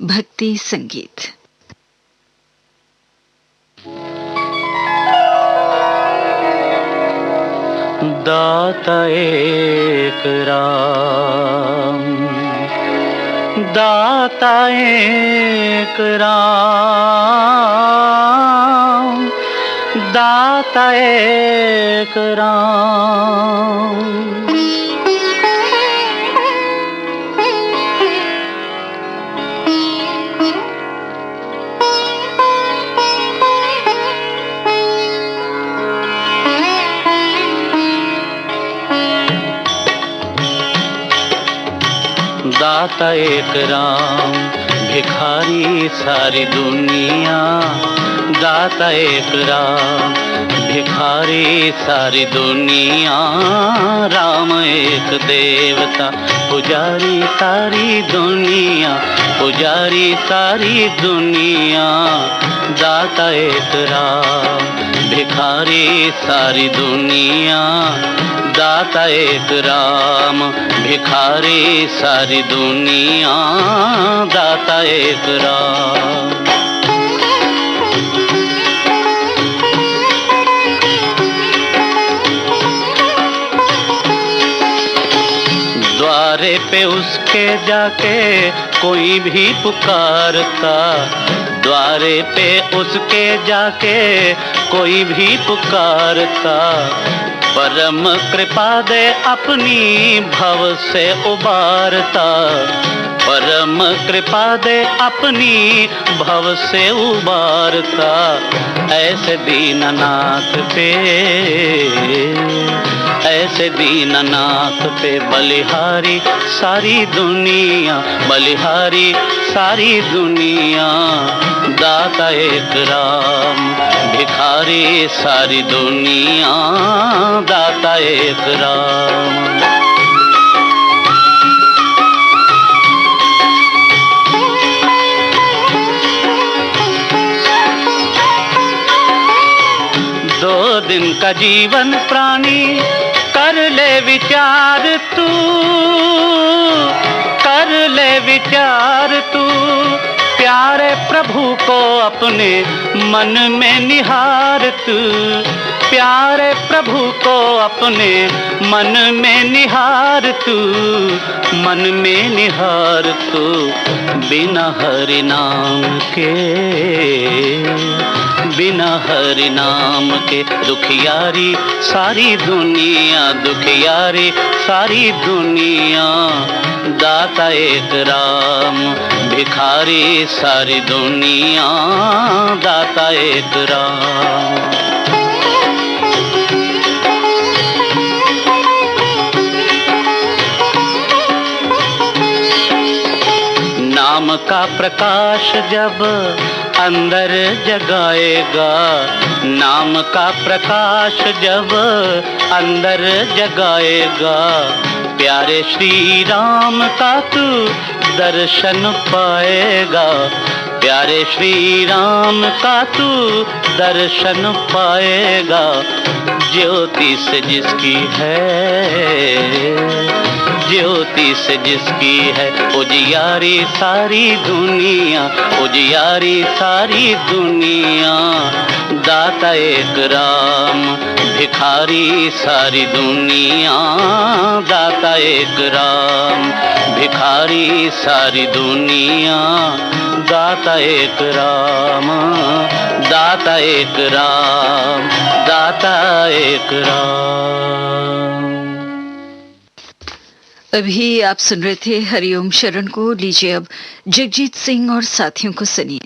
भक्ति संगीत। दाता एक राम, दाता एक राम, दाता एक राम। दाता एक राम, भिखारी सारी दुनिया। दाता एक राम, भिखारी सारी दुनिया। राम एक देवता, पुजारी सारी दुनिया, पुजारी सारी दुनिया। दाता एक राम, भिखारी सारी दुनिया। दाता एक राम, भिखारी सारी दुनिया। दाता एक राम। द्वारे पे उसके जाके कोई भी पुकारता, द्वारे पे उसके जाके कोई भी पुकारता। परम कृपा दे अपनी भव से उबारता, परम कृपा दे अपनी भव से उबारता। ऐसे दीननाथ पे, ऐसे दीननाथ पे बलिहारी सारी दुनिया, बलिहारी सारी दुनिया। दाता एक राम, भिखारी सारी दुनिया। दाता एक राम। दो दिन का जीवन प्राणी कर ले विचार तू, कर ले विचार तू। प्यारे प्रभु को अपने मन में निहार तू, प्यारे प्रभु को अपने मन में निहार तू, मन में निहार तू। बिना हरि नाम के, बिना हरि नाम के दुखियारी सारी दुनिया, दुखियारी सारी दुनिया। दाता एक राम, भिखारी सारी दुनिया। दाता एक राम। नाम का प्रकाश जब अंदर जगाएगा, नाम का प्रकाश जब अंदर जगाएगा। प्यारे श्री राम का तू दर्शन पाएगा, प्यारे श्री राम का तू दर्शन पाएगा। ज्योति से जिसकी है, ज्योति से जिसकी है उजियारी सारी दुनिया, उजियारी सारी दुनिया। दाता एक राम, भिखारी सारी दुनिया। दाता एक राम, भिखारी सारी दुनिया। दाता एक राम, दाता एक राम, दाता एक राम। अभी आप सुन रहे थे हरिओम शरण को। लीजिए अब जगजीत सिंह और साथियों को सुनिए।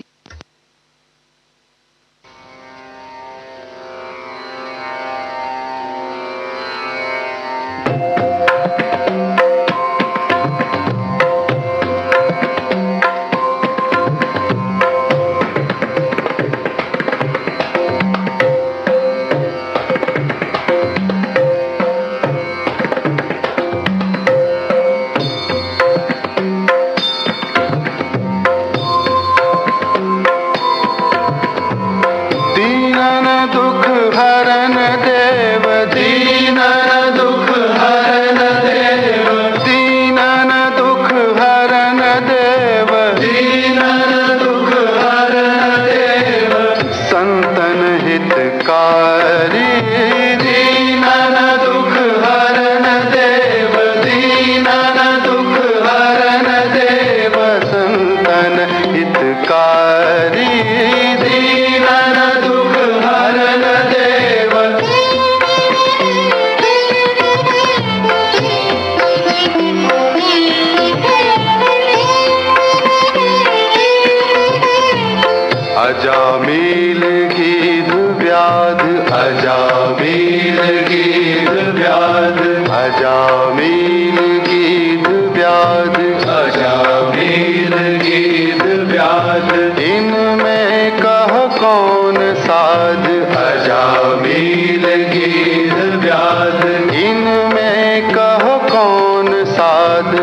अजामिल गीत व्याध अजामिल गीत व्याध अजामिल गीत व्याध अजामिल गीत व्याध इनमें कह कौन साध अजामिल गीत व्याध इनमें कह कौन साध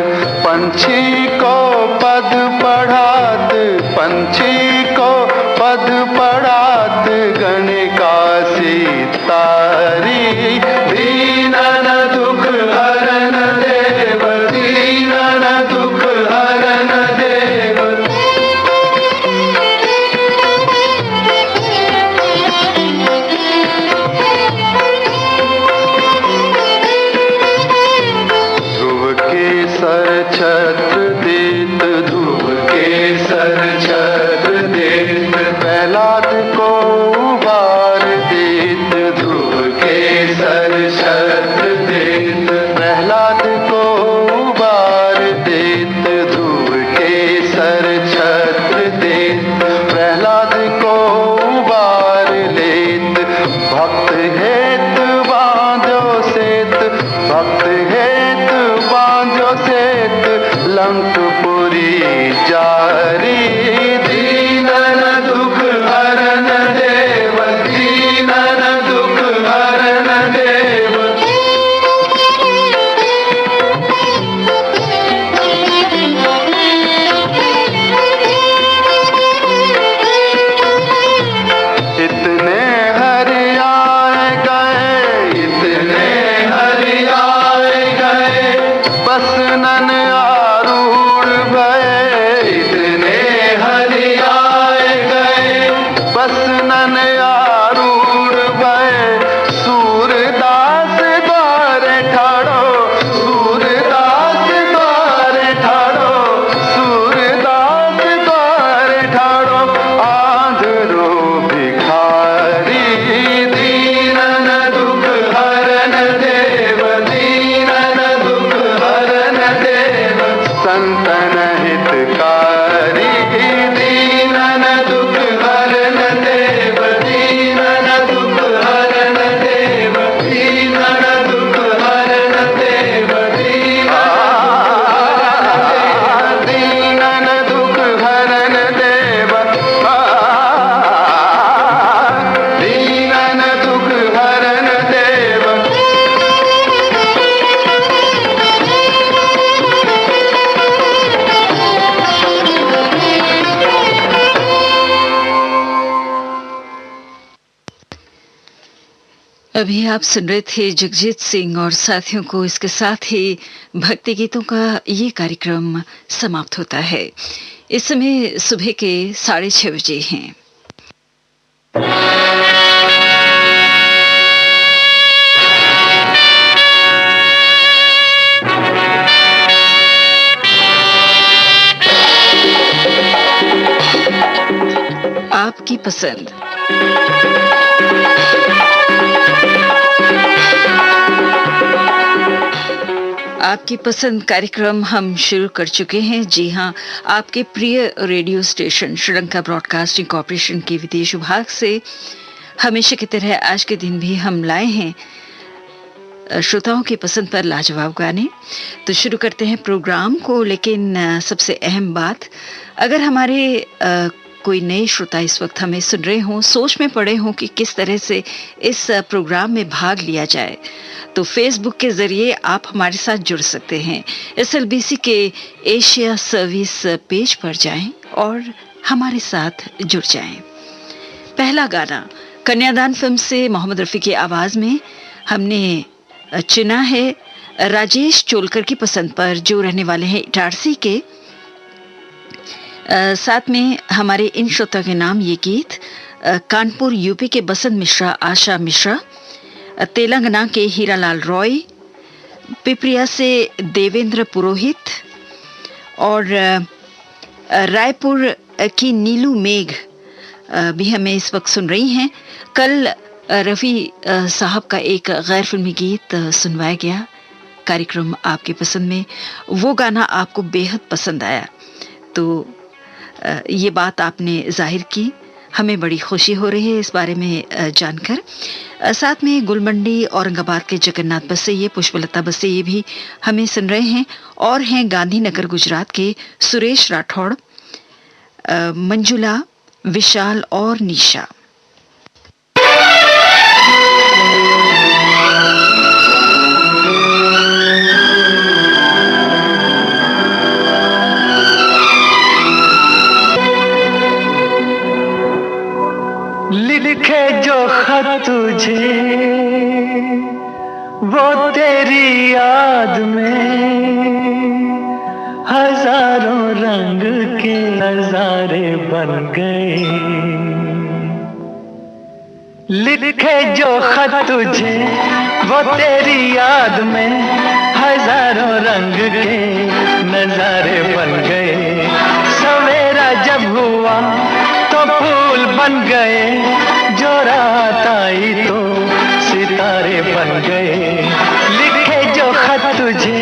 पंछी को पद पढ़ात पंछी को पद पढ़ात गणिका सीतारी दीनन दुख हरन देव दीनन दुख हरन देव। ध्रुव के सर छत्र देत ध्रुव के सर छत्र देत प्रहलाद को उबार देत ध्रुव के सर छत्र देत प्रहलाद को उबार देत ध्रुव के सर छत्र देत प्रहलाद को उबार लेत भक्त हेत बांधो सेत भक्त हेत बांधो सेत लंकपुरी जारी दीनन दुख हरन देव दीनन दुख हरन देव। इतने हरियाए गए इतने हरियाए गए बस नन आरूढ़ भये इतने हरियाए गए बस नन आरूढ़ भये सूरदास द्वारे ठाड़ो सूरदास द्वारे ठाड़ो सूरदास द्वारे ठाड़ो आंधरो भिखारी दीनन दुख हरन देव दीनन दुख हरन देव संतन हितकारी दीनन दुख हरन देव दीनन दुख हरन देव दीनन दुख हरन देव दीनन दुख हरन देव दीनन दुख हरन देव। अभी आप सुन रहे थे जगजीत सिंह और साथियों को। इसके साथ ही भक्ति गीतों का ये कार्यक्रम समाप्त होता है। इस समय सुबह के 6:30 बजे हैं। आपकी पसंद आपकी पसंद कार्यक्रम हम शुरू कर चुके हैं। जी हां, आपके प्रिय radio station Sri Lanka broadcasting corporation के विदेश विभाग से हमेशा की तरह आज के दिन भी हम लाए हैं श्रोताओं की पसंद पर लाजवाब गाने। तो शुरू करते हैं प्रोग्राम को, लेकिन सबसे अहम बात, अगर हमारे कोई नए श्रोता इस वक्त हमें सुन रहे हों, सोच में पड़े हों कि किस तरह से इस प्रोग्राम में भाग लिया जाए, तो फेसबुक के जरिए आप हमारे साथ जुड़ सकते हैं। SLBC के एशिया सर्विस पेज पर जाएं और हमारे साथ जुड़ जाएं। पहला गाना कन्यादान फिल्म से मोहम्मद रफ़ी की आवाज में हमने चुना है राजेश चोलकर की पसंद पर, जो रहने वाले हैं इटारसी के। साथ में हमारे इन श्रोता के नाम ये गीत कानपुर यूपी के बसंत मिश्रा, आशा मिश्रा, तेलंगाना के हीरालाल रॉय, पिपरिया से देवेंद्र पुरोहित और रायपुर की नीलू मेघ भी हमें इस वक्त सुन रही हैं। कल रफ़ी साहब का एक गैर फिल्मी गीत सुनवाया गया कार्यक्रम आपकी पसंद में, वो गाना आपको बेहद पसंद आया, तो ये बात आपने जाहिर की। हमें बड़ी खुशी हो रही है इस बारे में जानकर। साथ में गुलमंडी औरंगाबाद के जगन्नाथ बसैये, पुष्पलता बसैये भी हमें सुन रहे हैं और हैं गांधीनगर गुजरात के सुरेश राठौड़, मंजुला, विशाल और निशा। लिखे जो खत तुझे वो तेरी याद में हजारों रंग के नजारे बन गए। लिखे जो खत तुझे वो तेरी याद में हजारों रंग के नजारे बन गए। सवेरा जब हुआ तो फूल बन गए, जो रात आई तो सितारे बन गए। लिखे जो खत तुझे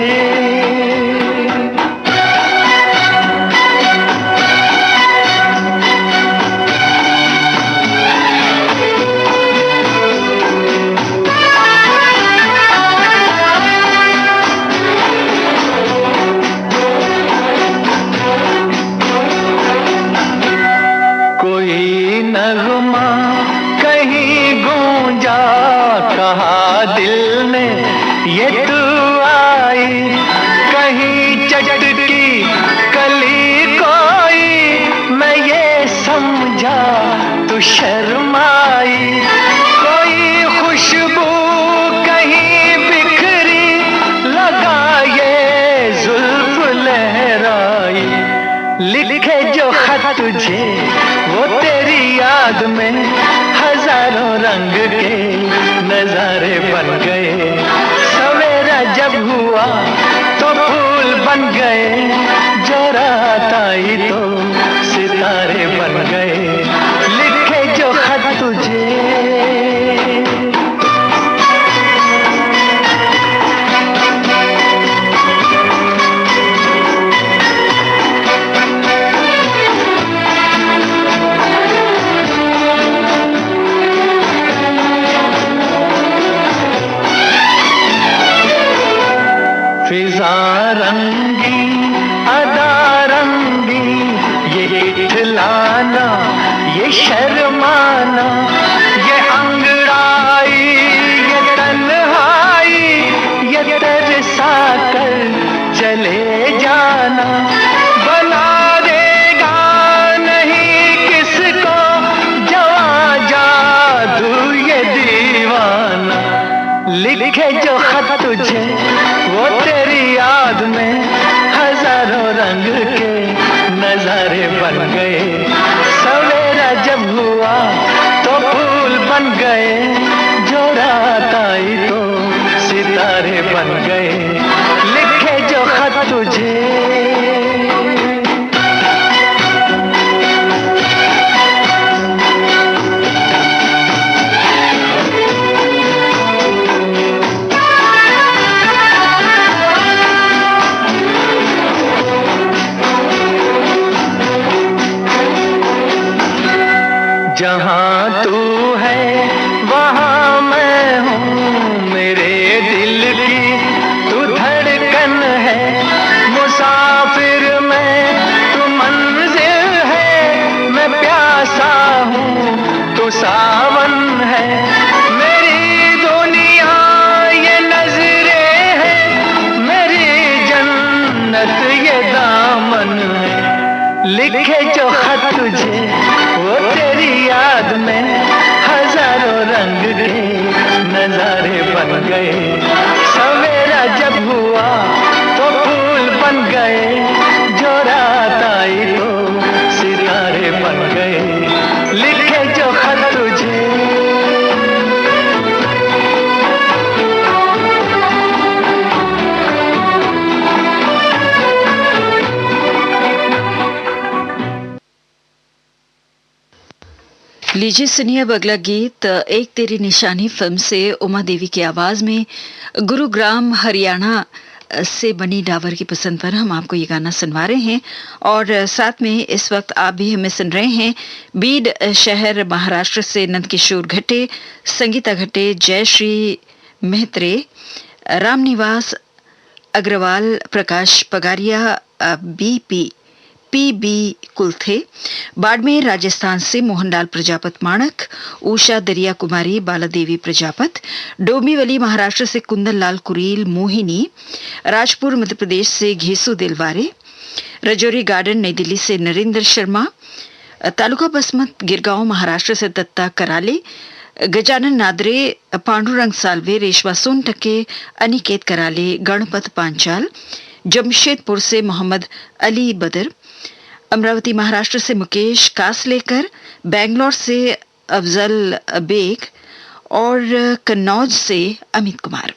शर्माई, कोई खुशबू कहीं बिखरी, लगा ये जुल्फ लहराई। लिखे जो खत तुझे वो तेरी याद में हजारों रंग के नजारे बन गए। सवेरा जब हुआ तो फूल बन गए, जो रात आई तो सितारे बन गए। जो खत तुझे फिजा रंगी अदा रंगी, ये इठलाना ये शर्माना, ये अंगड़ाई ये तन्हाई, ये तरसा कर चले जाना। बना देगा नहीं किसको जवां जादू ये दीवाना। लिखे जो खत तुझे वो तेरी याद में हजारों रंग के नजारे बन गए। सवेरा जब हुआ तो फूल बन गए, जो रात आई तो सितारे बन गए। लिखे जो खत तुझे जहाँ तू है वहाँ मैं हूँ, मेरे दिल की तू धड़कन है। मुसाफिर मैं तू मंजिल है, मैं प्यासा हूँ तू सावन है। मेरी दुनिया ये नजरें हैं, मेरी जन्नत ये दामन है। लिखे जो खत तुझे वो तेरी याद में हजारों रंग के नजारे बन गए। सवेरा जब हुआ तो फूल बन गए, जो रात आई तो सितारे बन गए। लिखे जो खत तुझे लीजिए सुनिए अब अगला गीत एक तेरी निशानी फिल्म से उमा देवी की आवाज में गुरुग्राम हरियाणा से बनी डावर की पसंद पर हम आपको ये गाना सुनवा रहे हैं। और साथ में इस वक्त आप भी हमें सुन रहे हैं बीड शहर महाराष्ट्र से नंदकिशोर घटे, संगीता घटे, जयश्री मेहत्रे, रामनिवास अग्रवाल, प्रकाश पगारिया, पीबी कुलथे, बाड़मेर राजस्थान से मोहनलाल प्रजापत माणक, उषा दरिया कुमारी, बालादेवी प्रजापत, डोंबिवली महाराष्ट्र से कुंदन लाल कुरील, मोहिनी, राजपुर मध्य प्रदेश से घेसू दिलवारे, रजौरी गार्डन नई दिल्ली से नरेंद्र शर्मा, तालुका बसमत गिरगांव महाराष्ट्र से दत्ता कराले, गजानन नादरे, पांडुरंग सालवे, रेशमा सोनटके, अनिकेत कराले, गणपत पांचाल, जमशेदपुर से मोहम्मद अली बदर, अमरावती महाराष्ट्र से मुकेश कासलेकर, बेंगलोर से अफजल बेग और कन्नौज से अमित कुमार।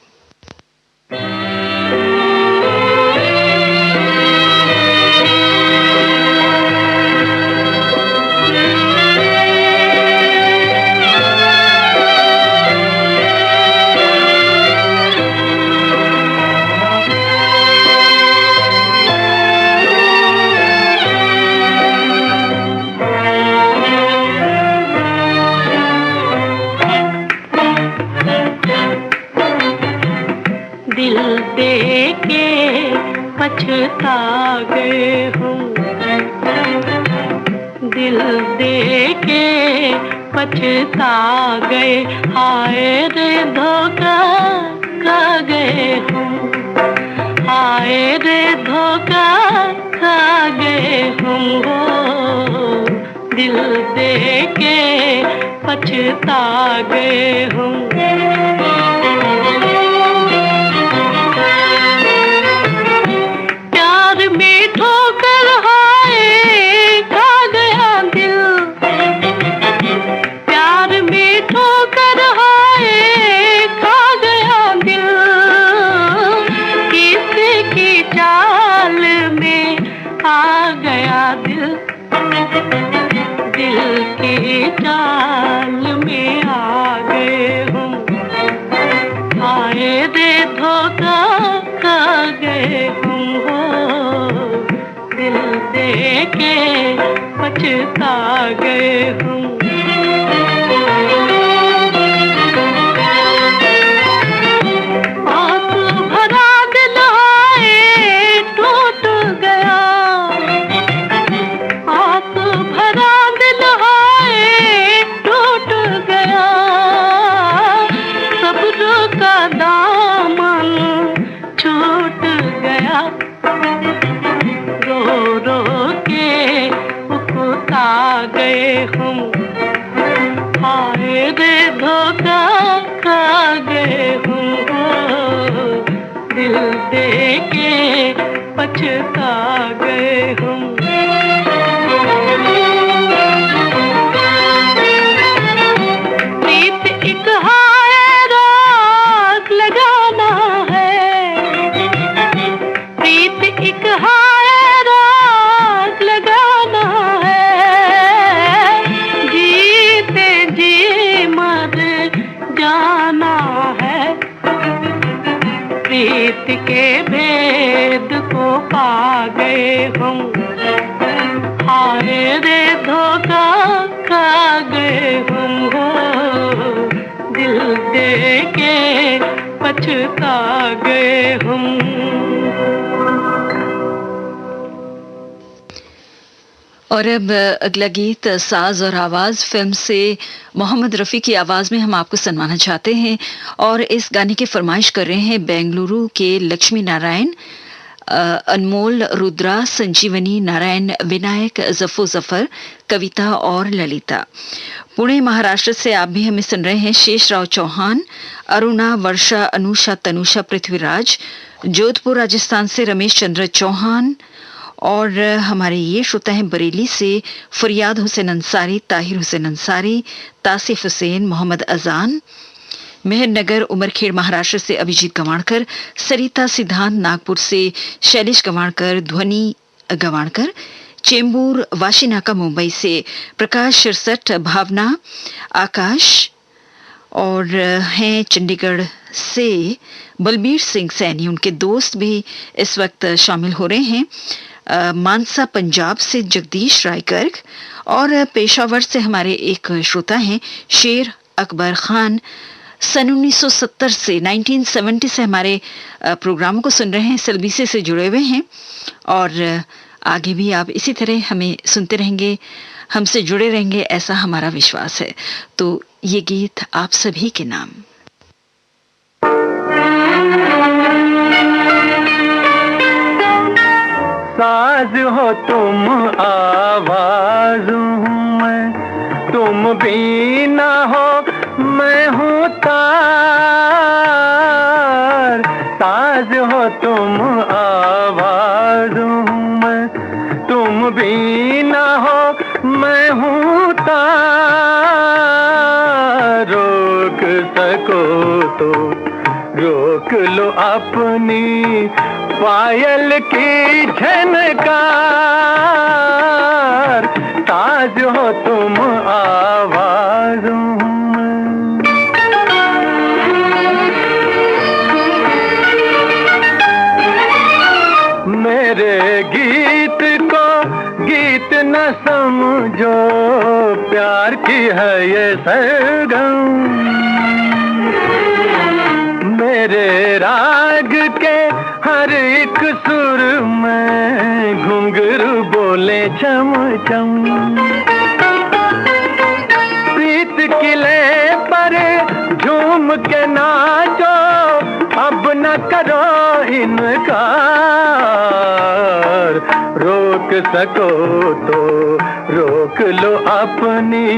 पछता गए हूँ, दिल दे के पछता गए, हाय रे धोखा खा गए हूँ, हाय रे धोखा खा गए हूँ, दिल दे के पछता गए हूँ। पछता गए हूँ। आंसू भरा दिल आए टूट गया, आंसू भरा दिल आए टूट गया, सब्र का दामन छूट गया, रो रो के उकता गए हम, हाय रे धोखा खा गए हम, दिल दे के पछता गए हम। प्रीत एक हाय राग लगाना है, प्रीत एक हाय राग लगाना है, जीते जी मर जाना है, प्रीत के भेद को पा गए हम, हाय रे धोखा खा गए हम, दिल दे के पछता गए हम। और अब अगला गीत साज और आवाज फिल्म से मोहम्मद रफ़ी की आवाज में हम आपको सुनवाना चाहते हैं। और इस गाने की फरमाइश कर रहे हैं बेंगलुरु के लक्ष्मी नारायण, अनमोल, रुद्रा, संजीवनी, नारायण, विनायक, जफो जफर, कविता और ललिता। पुणे महाराष्ट्र से आप भी हमें सुन रहे हैं शेषराव चौहान, अरुणा, वर्षा, अनुषा, तनुषा, पृथ्वीराज। जोधपुर राजस्थान से रमेश चंद्र चौहान। और हमारे ये श्रोता हैं बरेली से फरियाद हुसैन अंसारी, ताहिर हुसैन अंसारी, तासिफ हुसैन, मोहम्मद अजान। मेहरनगर उमरखेड़ महाराष्ट्र से अभिजीत गवाणकर, सरिता सिद्धांत नागपुर से शैलेश गवाणकर, ध्वनि गवाणकर। चेंबूर वाशीनाका मुंबई से प्रकाश शिरसट, भावना, आकाश। और हैं चंडीगढ़ से बलबीर सिंह सैनी, उनके दोस्त भी इस वक्त शामिल हो रहे हैं। मानसा पंजाब से जगदीश राय गर्ग, और पेशावर से हमारे एक श्रोता हैं शेर अकबर खान। सन 1970 से हमारे प्रोग्रामों को सुन रहे हैं, सलबीसे से जुड़े हुए हैं, और आगे भी आप इसी तरह हमें सुनते रहेंगे, हमसे जुड़े रहेंगे, ऐसा हमारा विश्वास है। तो ये गीत आप सभी के नाम। साज हो तुम, आवाज हूँ मैं, तुम बीना हो मैं हूँ तार। साज हो तुम, आवाज हूँ मैं, तुम बीना हो मैं हूँ तार। रोक सको तो रोक लो अपनी पायल की झनकार। ताज हो तुम, आवाज हूँ मैं। मेरे गीत को गीत न समझो, प्यार की है ये सरगम। मेरे राग के हर एक सुर में घुंघरू बोले चम चम। प्रीत किले पर झूम के नाचो, अब न करो इनकार। रोक सको तो रोक लो अपनी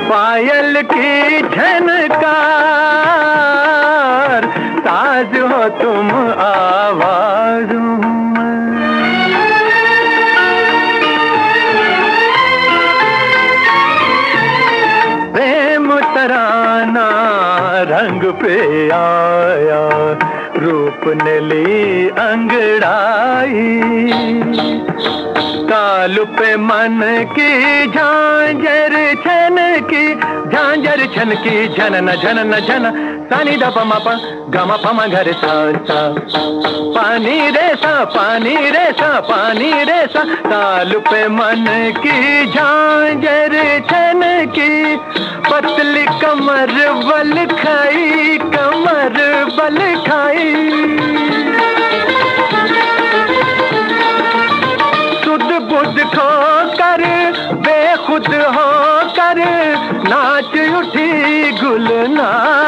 पायल की झनकार। ताज हो तुम, आवाज हूँ मैं। प्रेम तराना रंग पे आया, रूप ने ली अंगड़ाई। ताल पे मन की झांझर छन की, झांझर छन की, झनन झनन झन। सानी द पमा प गमा पमा घर सा सा। पानी रे सा, पानी रे सा, पानी रे सा। ताल पे मन की झांझर छन की, पतली कमर बल खाई, कमर बल खाई। सुध बुध खो कर बेखुद हो कर, नाच उठी गुलनार।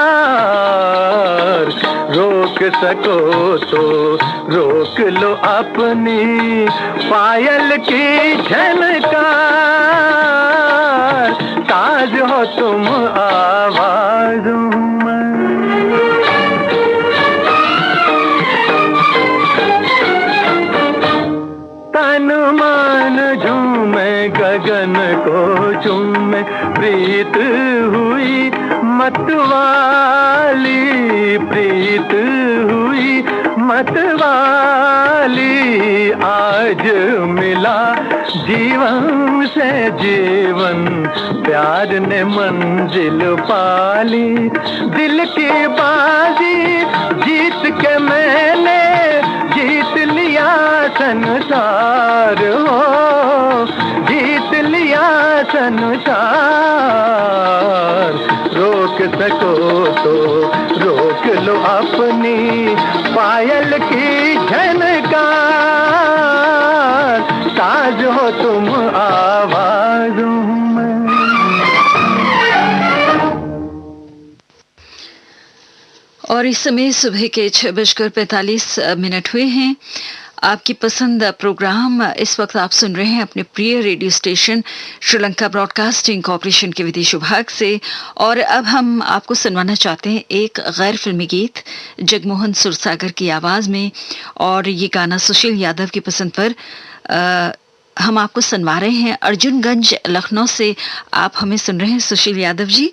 रोक सको तो रोक लो अपनी पायल की झनकार। ताज हो तुम, आवाज हूँ मैं। तन मान झूमे गगन को चूमे, प्रीत हुई मतवाली, प्रीत हुई मतवाली। आज मिला जीवन से जीवन, प्यार ने मंजिल पाली। दिल की बाजी जीत के मैंने जीत लिया संसार हो, जीत लिया संसार। रोक सको तो रोक लो अपनी पायल की झनकार। ताज हो तुम, आवाज हूँ मैं। और इस समय सुबह के 6:45 हुए हैं। आपकी पसंद प्रोग्राम इस वक्त आप सुन रहे हैं अपने प्रिय radio station Sri Lanka broadcasting corporation के विदेश विभाग से। और अब हम आपको सुनवाना चाहते हैं एक गैर फिल्मी गीत जगमोहन सुरसागर की आवाज में, और ये गाना सुशील यादव की पसंद पर हम आपको सुनवा रहे हैं। अर्जुनगंज लखनऊ से आप हमें सुन रहे हैं सुशील यादव जी,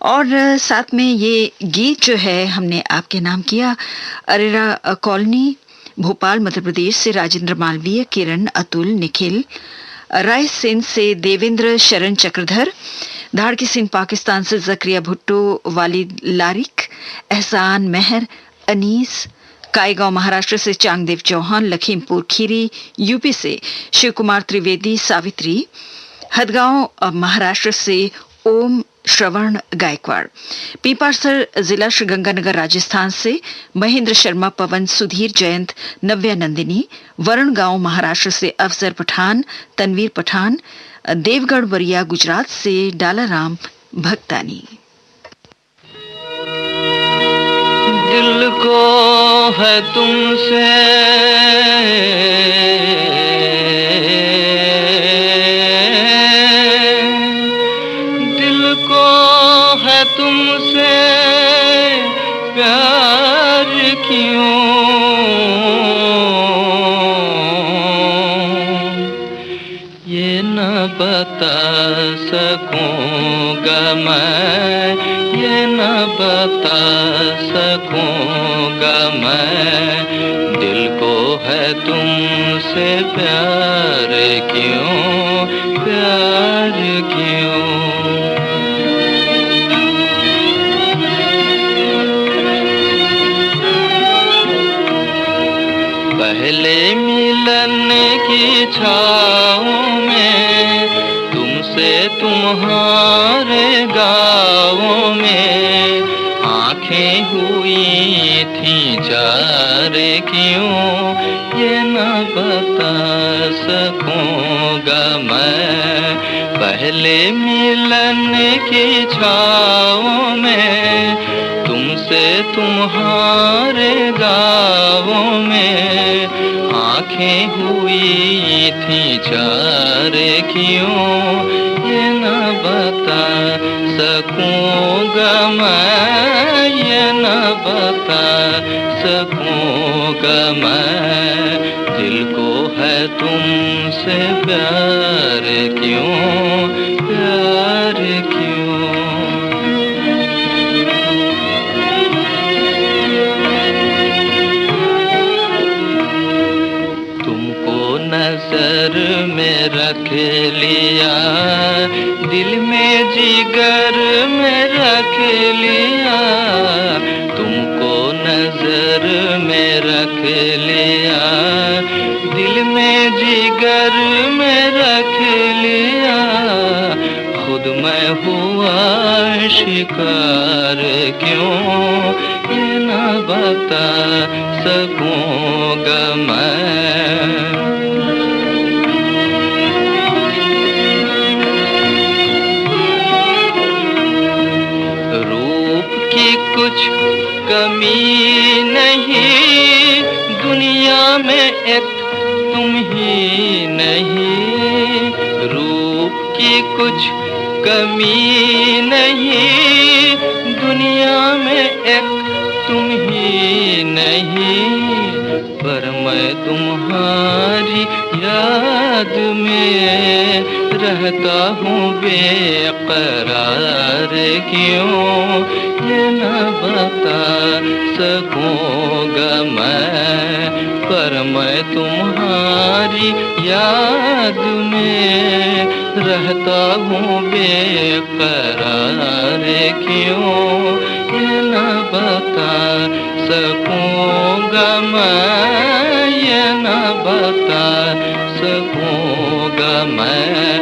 और साथ में ये गीत जो है हमने आपके नाम किया। अरेरा कॉलोनी भोपाल मध्य प्रदेश से राजेंद्र मालवीय, किरण, अतुल, निखिल, रायसेन से देवेंद्र शरण चक्रधर, धाड़की सिंह पाकिस्तान से जकरिया भुट्टो, वालिद लारिक, एहसान, मेहर, अनीस, कायगांव महाराष्ट्र से चांगदेव चौहान, लखीमपुर खीरी यूपी से शिव कुमार त्रिवेदी, सावित्री, हदगांव महाराष्ट्र से ओम श्रवण गायकवाड़, पीपारसर जिला श्रीगंगानगर राजस्थान से महेंद्र शर्मा, पवन, सुधीर, जयंत, नव्या नंदिनी, वरुण गांव महाराष्ट्र से अफजर पठान, तनवीर पठान, देवगढ़ वरिया गुजरात से डालाराम भक्तानी। दिल को है तुमसे तुमसे प्यार क्यों, ये न बता सकूंगा मैं, ये न बता सकूंगा मैं, दिल को है तुमसे प्यार क्यों, प्यार क्यों। पहले मिलन की छाँव में तुमसे तुम्हारे गाँव में आँखें हुई थी चार क्यों, ये न बता सकूंगा मैं। पहले मिलन की छाँव में तुमसे तुम्हारे गाँव में आँखें हुई थी चार क्यों, ये न बता सकूंगा मैं, ये न बता सकूंगा मैं, दिल को है तुमसे प्यार क्यों, प्यार क्यों। नजर में रख लिया, दिल में जिगर में रख लिया, तुमको नजर में रख लिया, दिल में जिगर में रख लिया, खुद मैं हुआ शिकार क्यों, ये न बता सकूंगा मैं। कुछ कमी नहीं दुनिया में, एक तुम ही नहीं, रूप की कुछ कमी नहीं दुनिया में, एक तुम ही नहीं, पर मैं तुम्हारी याद में रहता हूँ बेकरार क्यों, ये न बता सकूंगा मैं, पर मैं तुम्हारी याद में रहता हूँ बेकरार क्यों, ये न बता सकूंगा मैं, ये न बता सकूंगा मैं,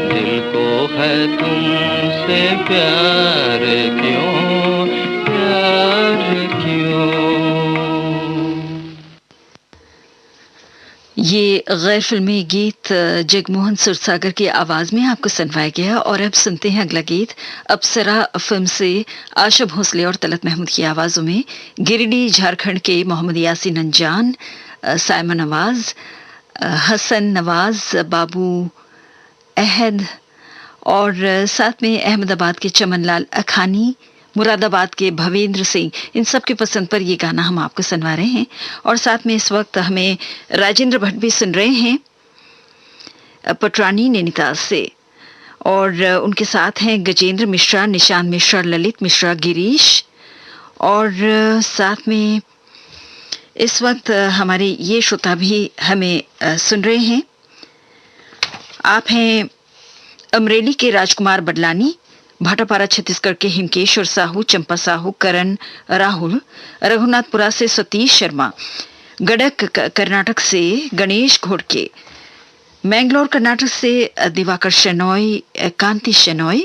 दिल को है तुमसे प्यार क्यों, प्यार क्यों। ये गैर फिल्मी गीत जगमोहन सुरसागर की आवाज में आपको सुनवाया गया। और अब सुनते हैं अगला गीत अप्सरा फिल्म से आशा भोसले और तलत महमूद की आवाजों में गिरिडीह झारखंड के मोहम्मद यासीन अंजान, साइमन नवाज, हसन नवाज, बाबू अहद और साथ में अहमदाबाद के चमनलाल अखानी, मुरादाबाद के भवेंद्र सिंह, इन सब के पसंद पर ये गाना हम आपको सुनवा रहे हैं। और साथ में इस वक्त हमें राजेंद्र भट्ट भी सुन रहे हैं पटरानी नैनीताल से, और उनके साथ हैं गजेंद्र मिश्रा, निशांत मिश्रा, ललित मिश्रा, गिरीश, और साथ में इस वक्त हमारे ये श्रोता भी हमें सुन रहे हैं। आप हैं अमरेली के राजकुमार बडलानी, भाटापारा छत्तीसगढ़ के हिमकेश्वर साहू, चंपा साहू, करण राहुल, रघुनाथपुरा से सतीश शर्मा, गडक कर्नाटक से गणेश घोड़के, मैंगलोर कर्नाटक से दिवाकर शेनॉय, कांति शेनॉय,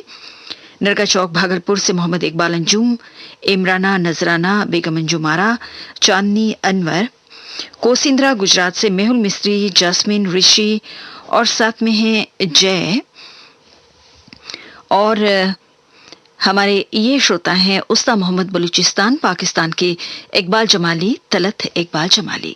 नरगा चौक भागलपुर से मोहम्मद इकबाल अंजुम, इमराना नजराना, बेगम अंजुम आरा, चांदनी अनवर, कोसिंद्रा गुजरात से मेहुल मिस्त्री, जास्मिन ऋषि और साथ में है जय। और हमारे ये श्रोता हैं उस्ता मोहम्मद बलूचिस्तान पाकिस्तान के इकबाल जमाली, तलत इकबाल जमाली।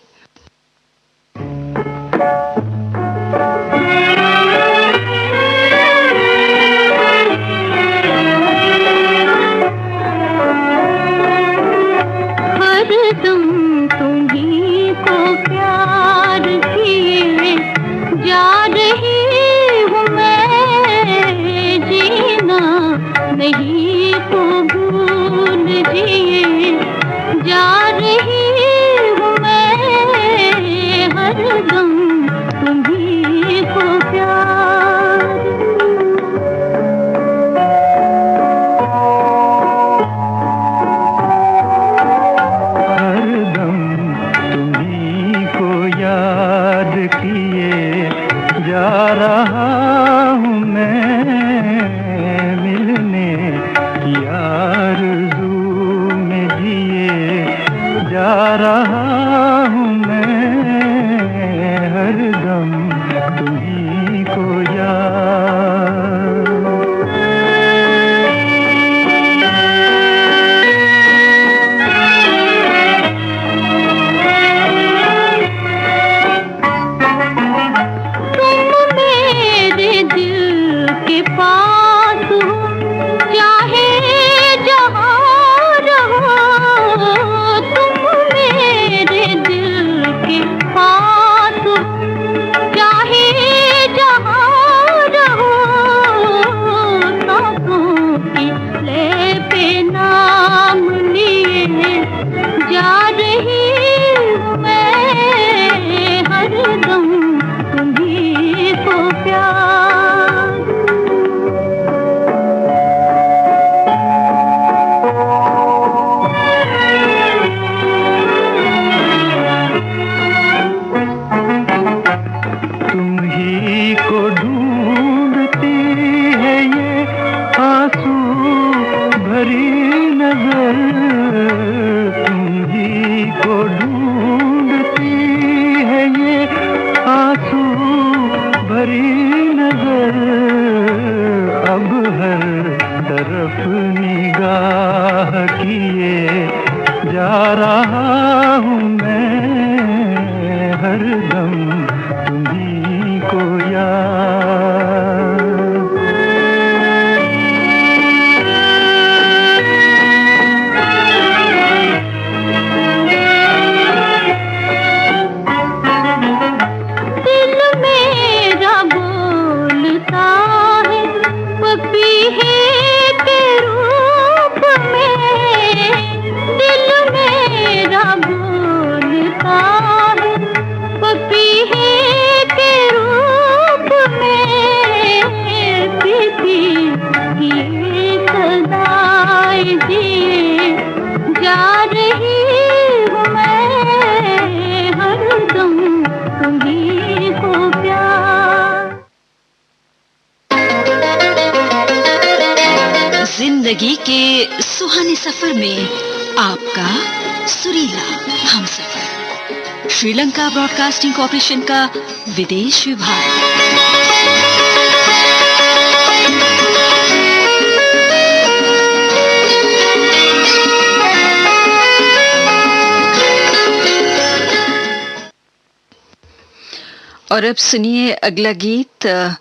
जिंदगी के सुहाने सफर में आपका सुरीला हमसफर, श्रीलंका ब्रॉडकास्टिंग कॉर्पोरेशन का विदेश विभाग। और अब सुनिए अगला गीत।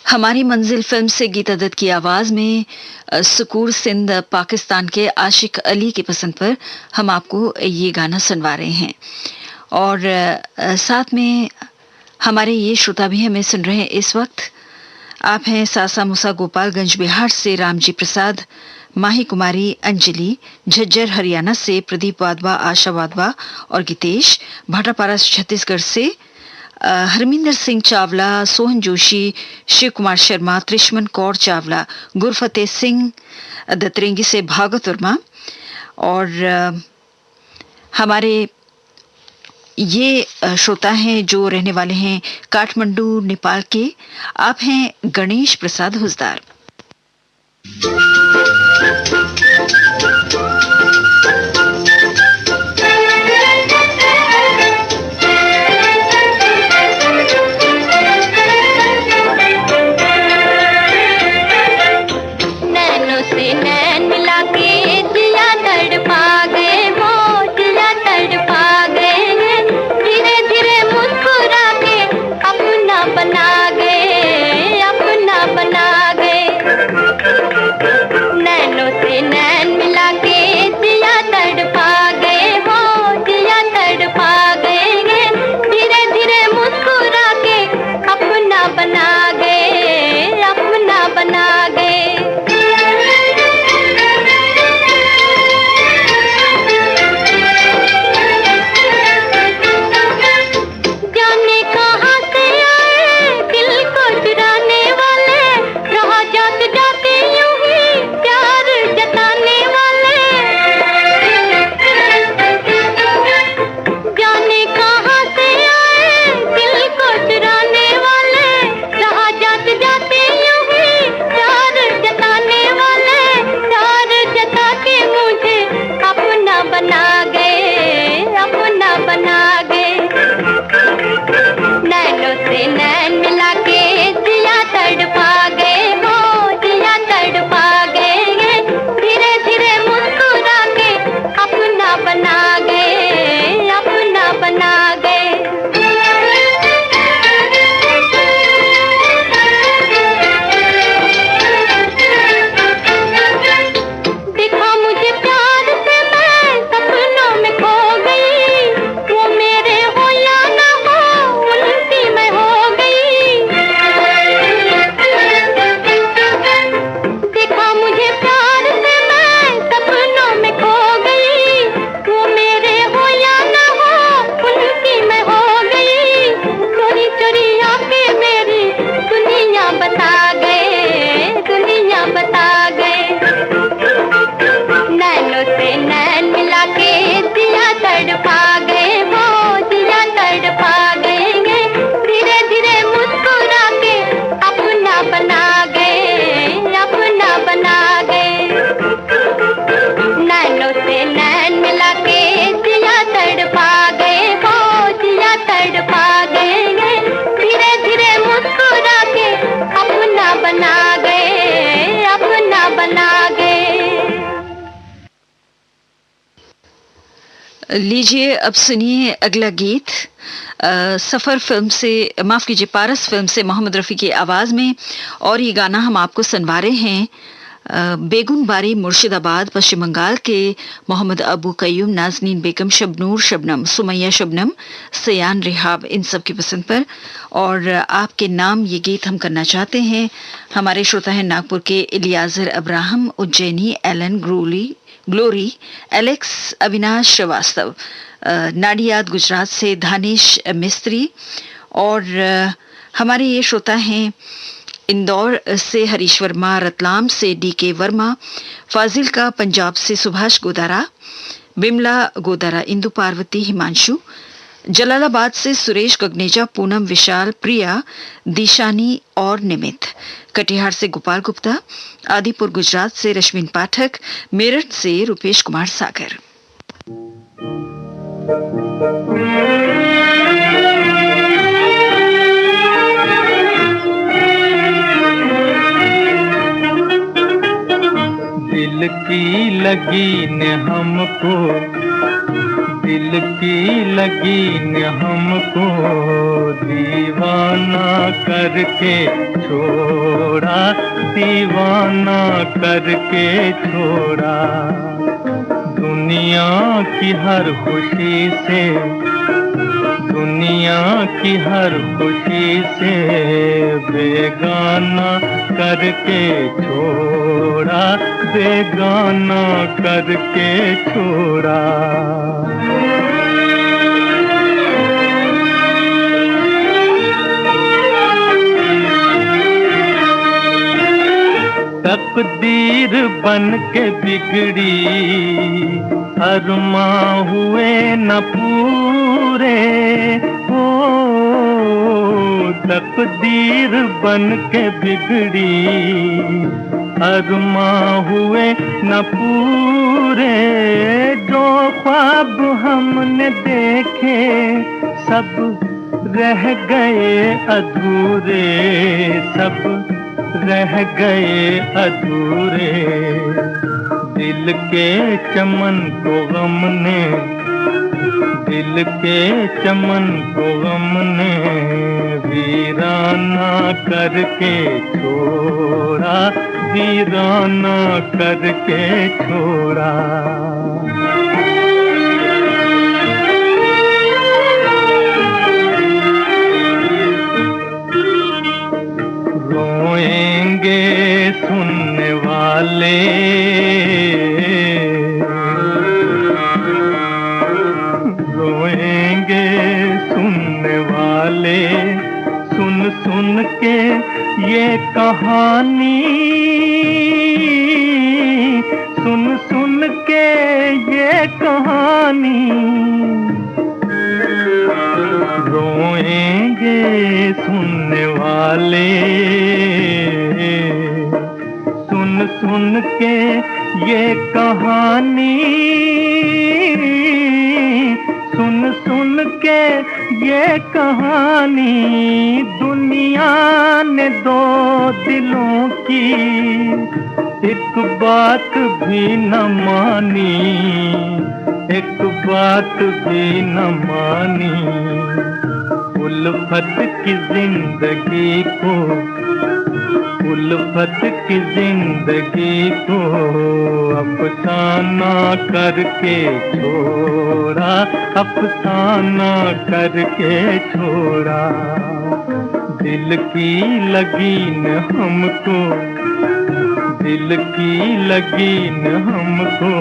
हमारी मंजिल फिल्म से गीता दत्त की आवाज में सुकूर सिंध पाकिस्तान के आशिक अली की पसंद पर हम आपको ये गाना सुनवा रहे हैं। और साथ में हमारे ये श्रोता भी हमें सुन रहे हैं इस वक्त। आप हैं सासा मूसा गोपालगंज बिहार से रामजी प्रसाद, माही कुमारी अंजलि, झज्जर हरियाणा से प्रदीप वाधवा, आशा वाधवा और गीतेश, भाटापारा छत्तीसगढ़ से हरमिंदर सिंह चावला, सोहन जोशी, शिव कुमार शर्मा, त्रिशमन कौर चावला, गुरफतेह सिंह दतरेंगी से भागवत वर्मा और हमारे ये श्रोता हैं जो रहने वाले हैं काठमांडू नेपाल के। आप हैं गणेश प्रसाद हुजदार। नैनों से नैन मिला के दिया तड़पा गए, वो दिया तड़पा गए, धीरे धीरे मुस्कुरा के अपना बना गए, अपना बना गए। नैनों से नैन मिला के दिया तड़पा गए, वो दिया तड़पा गए, धीरे धीरे मुस्कुरा के अपना बना गए, अपना बना गए। जाने कहाँ से आए दिल को चुराने वाले, रहा जाते जाते यूं ही प्यार जताने वाले। जाने कहाँ से आए दिल को चुराने वाले, रहा जाते जाते यूं ही प्यार जताने वाले, प्यार जता के मुझे अपना बना गए, अपना बना गए। नैनों से नैन मिला के दिया तड़पा गए, वो दिया तड़पा गए, धीरे धीरे मुस्कुरा के अपना बना गए, अपना बना गए। दिखा मुझे प्यार से मैं सपनों में खो गई, वो मेरे हो या ना हो उनकी मैं हो गई। दिखा मुझे प्यार से मैं सपनों में खो गई, वो मेरे हो या ना हो उनकी मैं हो गई। चोरी चोरी आके मेरी दुनिया बता गए, दुनिया बता गए। नैनों से नैन मिला के दिया तड़पा गए, वो दिया तड़पा गए, धीरे धीरे मुस्कुरा के अपना बना गए, अपना बना गए। नैनों से नैन मिला के दिया तड़पा गए, वो दिया तड़पा गए, धीरे धीरे मुस्कुरा के अपना बना गए, अपना बना गए। लीजिए अब सुनिए अगला गीत सफर फिल्म से, माफ कीजिए पारस फिल्म से मोहम्मद रफ़ी की आवाज में। और ये गाना हम आपको सुनवा रहे हैं बेगुनबारी मुर्शिदाबाद पश्चिम बंगाल के मोहम्मद अबू कयूम, नाजनीन बेगम, शबनूर शबनम, सुमैया शबनम, सयान रिहाब, इन सब की पसंद पर। और आपके नाम ये गीत हम करना चाहते हैं। हमारे श्रोता हैं नागपुर के Eliazar Abraham, Ujjaini Alan Glory, Alex Avinash Srivastava, Nadiad Gujarat से धानिश मिस्त्री। और हमारे ये श्रोता हैं इंदौर से हरीश वर्मा, रतलाम से डीके वर्मा, फाजिलका पंजाब से सुभाष गोदारा, बिमला गोदारा, इंदु पार्वती, हिमांशु, जलालाबाद से सुरेश गगनेजा, पूनम, विशाल, प्रिया, दिशानी और निमित, कटिहार से गोपाल गुप्ता, आदिपुर गुजरात से रश्मिन पाठक, मेरठ से रुपेश कुमार सागर। दिल की लगी ने हमको, दिल की लगी ने हमको दीवाना करके छोड़ा, दीवाना करके छोड़ा। दुनिया की हर खुशी से, दुनिया की हर खुशी से बेगाना करके छोड़ा, बेगाना करके छोड़ा। तकदीर बन के बिगड़ी, अरमां हुए न पूरे। ओ तकदीर बन के बिगड़ी, अरमां हुए न पूरे। जो ख्वाब हमने देखे सब रह गए अधूरे, सब रह गए अधूरे। दिल के चमन को गम ने, दिल के चमन को गम ने वीराना करके छोड़ा, वीराना करके छोड़ा। रोएंगे सुनने वाले, रोएंगे सुनने वाले, सुन सुन के ये कहानी, सुन सुन के ये कहानी। रोएंगे सुनने वाले, सुन सुन के ये कहानी, सुन सुन के ये कहानी। दुनिया ने दो दिलों की एक बात भी न मानी, एक बात भी न मानी। उल्फत की जिंदगी को, उल्फत की जिंदगी को अफसाना करके छोड़ा, अफसाना करके छोड़ा। दिल की लगीन हमको, दिल की लगीन हमको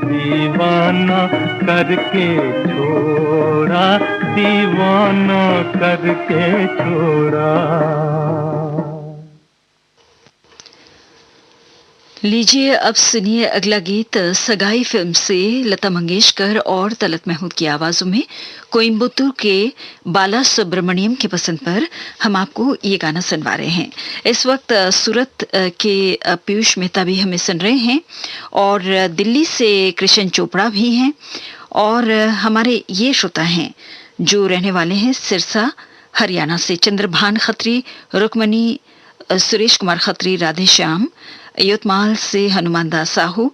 दीवाना करके छोड़ा, दीवाना करके छोड़ा। लीजिए अब सुनिए अगला गीत सगाई फिल्म से लता मंगेशकर और तलत महमूद की आवाजों में। कोयम्बतूर के बाला सुब्रमण्यम की पसंद पर हम आपको ये गाना सुनवा रहे हैं। इस वक्त सूरत के पीयूष मेहता भी हमें सुन रहे हैं और दिल्ली से कृष्ण चोपड़ा भी हैं और हमारे ये श्रोता हैं जो रहने वाले हैं सिरसा हरियाणा से। चंद्रभान खत्री, रुकमणी, सुरेश कुमार खत्री, राधे श्याम, यवतमाल से हनुमान दास साहू,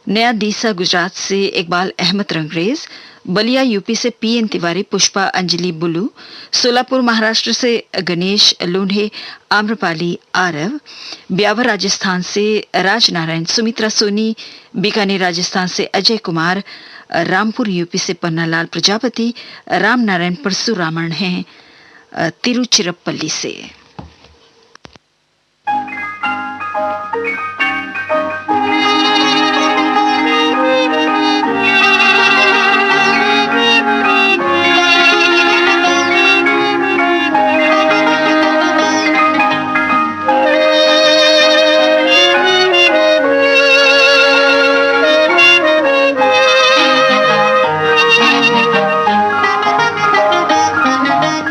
नया दीसा गुजरात से इकबाल अहमद रंगरेज, बलिया यूपी से पीएन तिवारी, पुष्पा अंजलि बुलू, सोलापुर महाराष्ट्र से गणेश लोंढे, आम्रपाली आरव, ब्यावर राजस्थान से राजनारायण, सुमित्रा सोनी, बीकानेर राजस्थान से अजय कुमार, रामपुर यूपी से पन्नालाल प्रजापति, राम नारायण परशुरामन हैं तिरुचिरपल्ली से।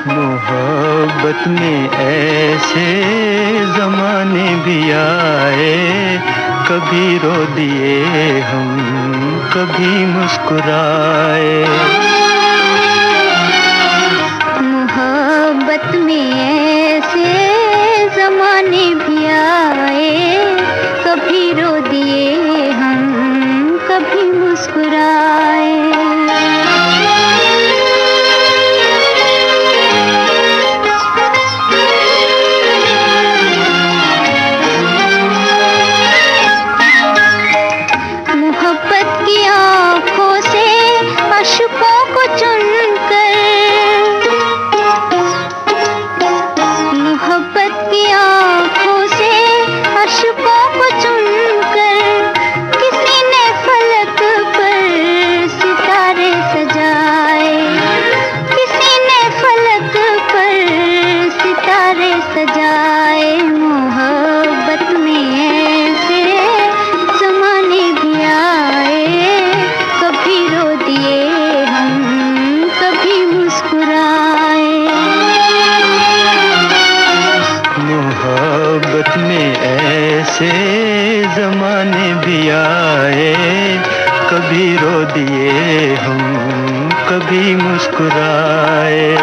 मोहब्बत में ऐसे जमाने भी आए, कभी रो दिए हम, कभी मुस्कुराए। मोहब्बत में ऐसे जमाने भी आए, कभी रो दिए हम, कभी मुस्कुराए। मोहब्बत की आँखों से अश्कों ऐसे जमाने भी आए, कभी रो दिए हम, कभी मुस्कुराए।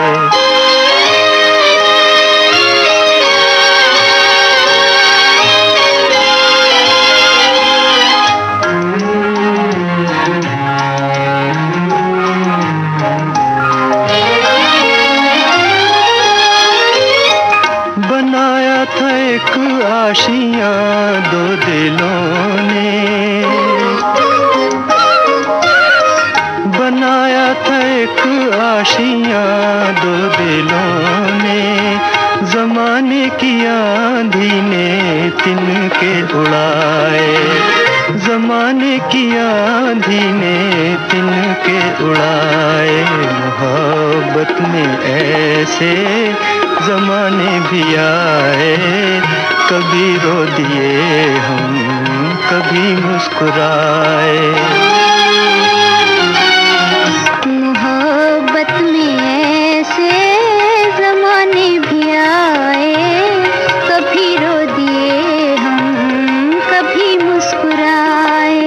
बनाया था एक आशियाँ दो दिलों ने, बनाया था एक आशियाँ दो दिलों ने, जमाने की आंधी ने तिनके उड़ाए, जमाने की आंधी ने तिनके उड़ाए। मोहब्बत में ऐसे जमाने भी आए, कभी रो दिए हम, कभी मुस्कुराए। मोहब्बत में ऐसे जमाने भी आए, कभी रो दिए हम, कभी मुस्कुराए।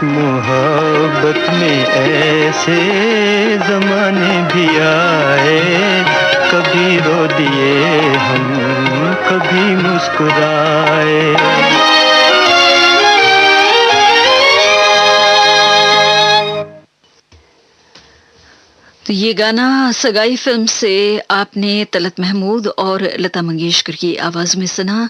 मोहब्बत में ऐसे जमाने भी आए, कभी रो दिए हम, कभी मुस्कुराए। तो ये गाना सगाई फिल्म से आपने तलत महमूद और लता मंगेशकर की आवाज में सुना।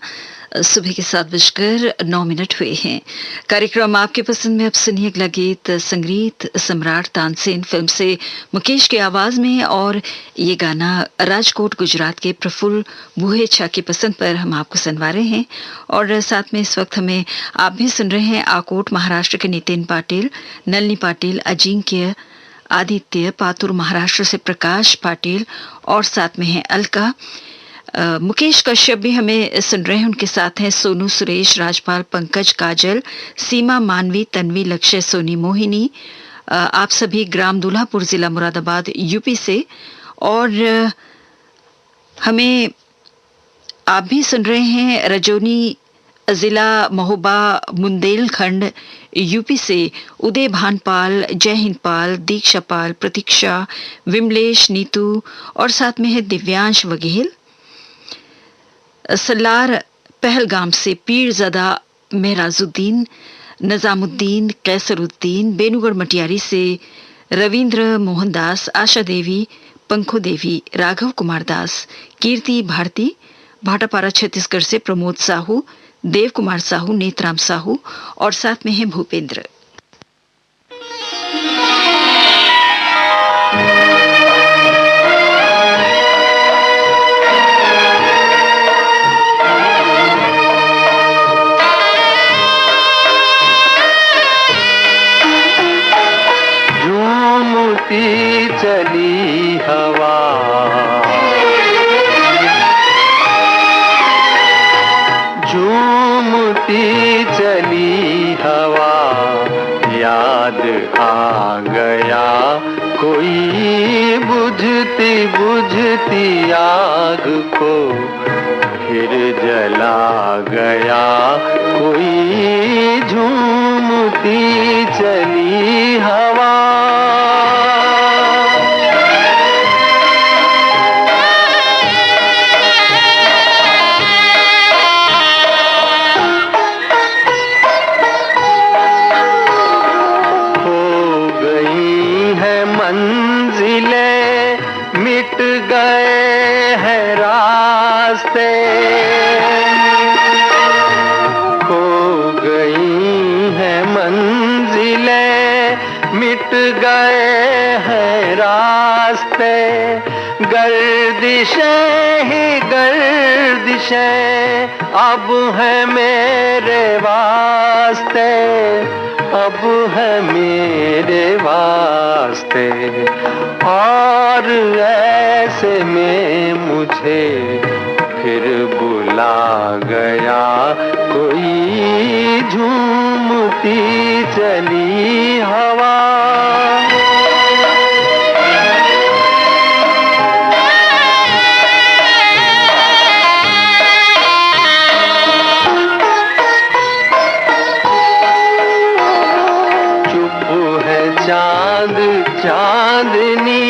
सुबह के 7:09 हुए हैं। कार्यक्रम आपके पसंद में अब सुनिए अगला गीत, संगीत सम्राट तानसेन फिल्म से मुकेश की आवाज में, और ये गाना राजकोट गुजरात के प्रफुल्ल बुहेछा की पसंद पर हम आपको सुनवा रहे हैं। और साथ में इस वक्त हमें आप भी सुन रहे हैं आकोट महाराष्ट्र के नितिन पाटिल, नलनी पाटिल, अजिंक्य, आदित्य, पातुर महाराष्ट्र से प्रकाश पाटिल, और साथ में है अलका। मुकेश कश्यप भी हमें सुन रहे हैं, उनके साथ हैं सोनू, सुरेश, राजपाल, पंकज, काजल, सीमा, मानवी, तन्वी, लक्ष्य, सोनी, मोहिनी। आप सभी ग्राम दूल्हापुर, जिला मुरादाबाद, यूपी से। और हमें आप भी सुन रहे हैं रजौनी, जिला महोबा, बुंदेलखंड, यूपी से उदय भानपाल, जय हिंदपाल, दीक्षापाल, प्रतीक्षा, विमलेश, नीतू, और साथ में है दिव्यांश वघेल। सलार पहलगाम से पीरज़दा मेहराजुद्दीन, नजामुद्दीन, कैसरुद्दीन, बेनुगढ़ मटियारी से रविंद्र मोहनदास, आशा देवी, पंखो देवी, राघव कुमार दास, कीर्ति भारती, भाटापारा छत्तीसगढ़ से प्रमोद साहू, देव कुमार साहू, नेतराम साहू, और साथ में है भूपेंद्र। झूमती चली हवा, झूमती चली हवा, याद आ गया कोई बुझती बुझती आग को, फिर जला गया कोई झूमती चली हवा। खो गई हैं मंजिलें, मिट गए हैं रास्ते, गर्दिशें ही गर्दिशें अब है मेरे वास्ते, अब है मेरे वास्ते। और ऐसे में मुझे फिर बुला गया कोई झूमती चली हवा। चांद चांदनी,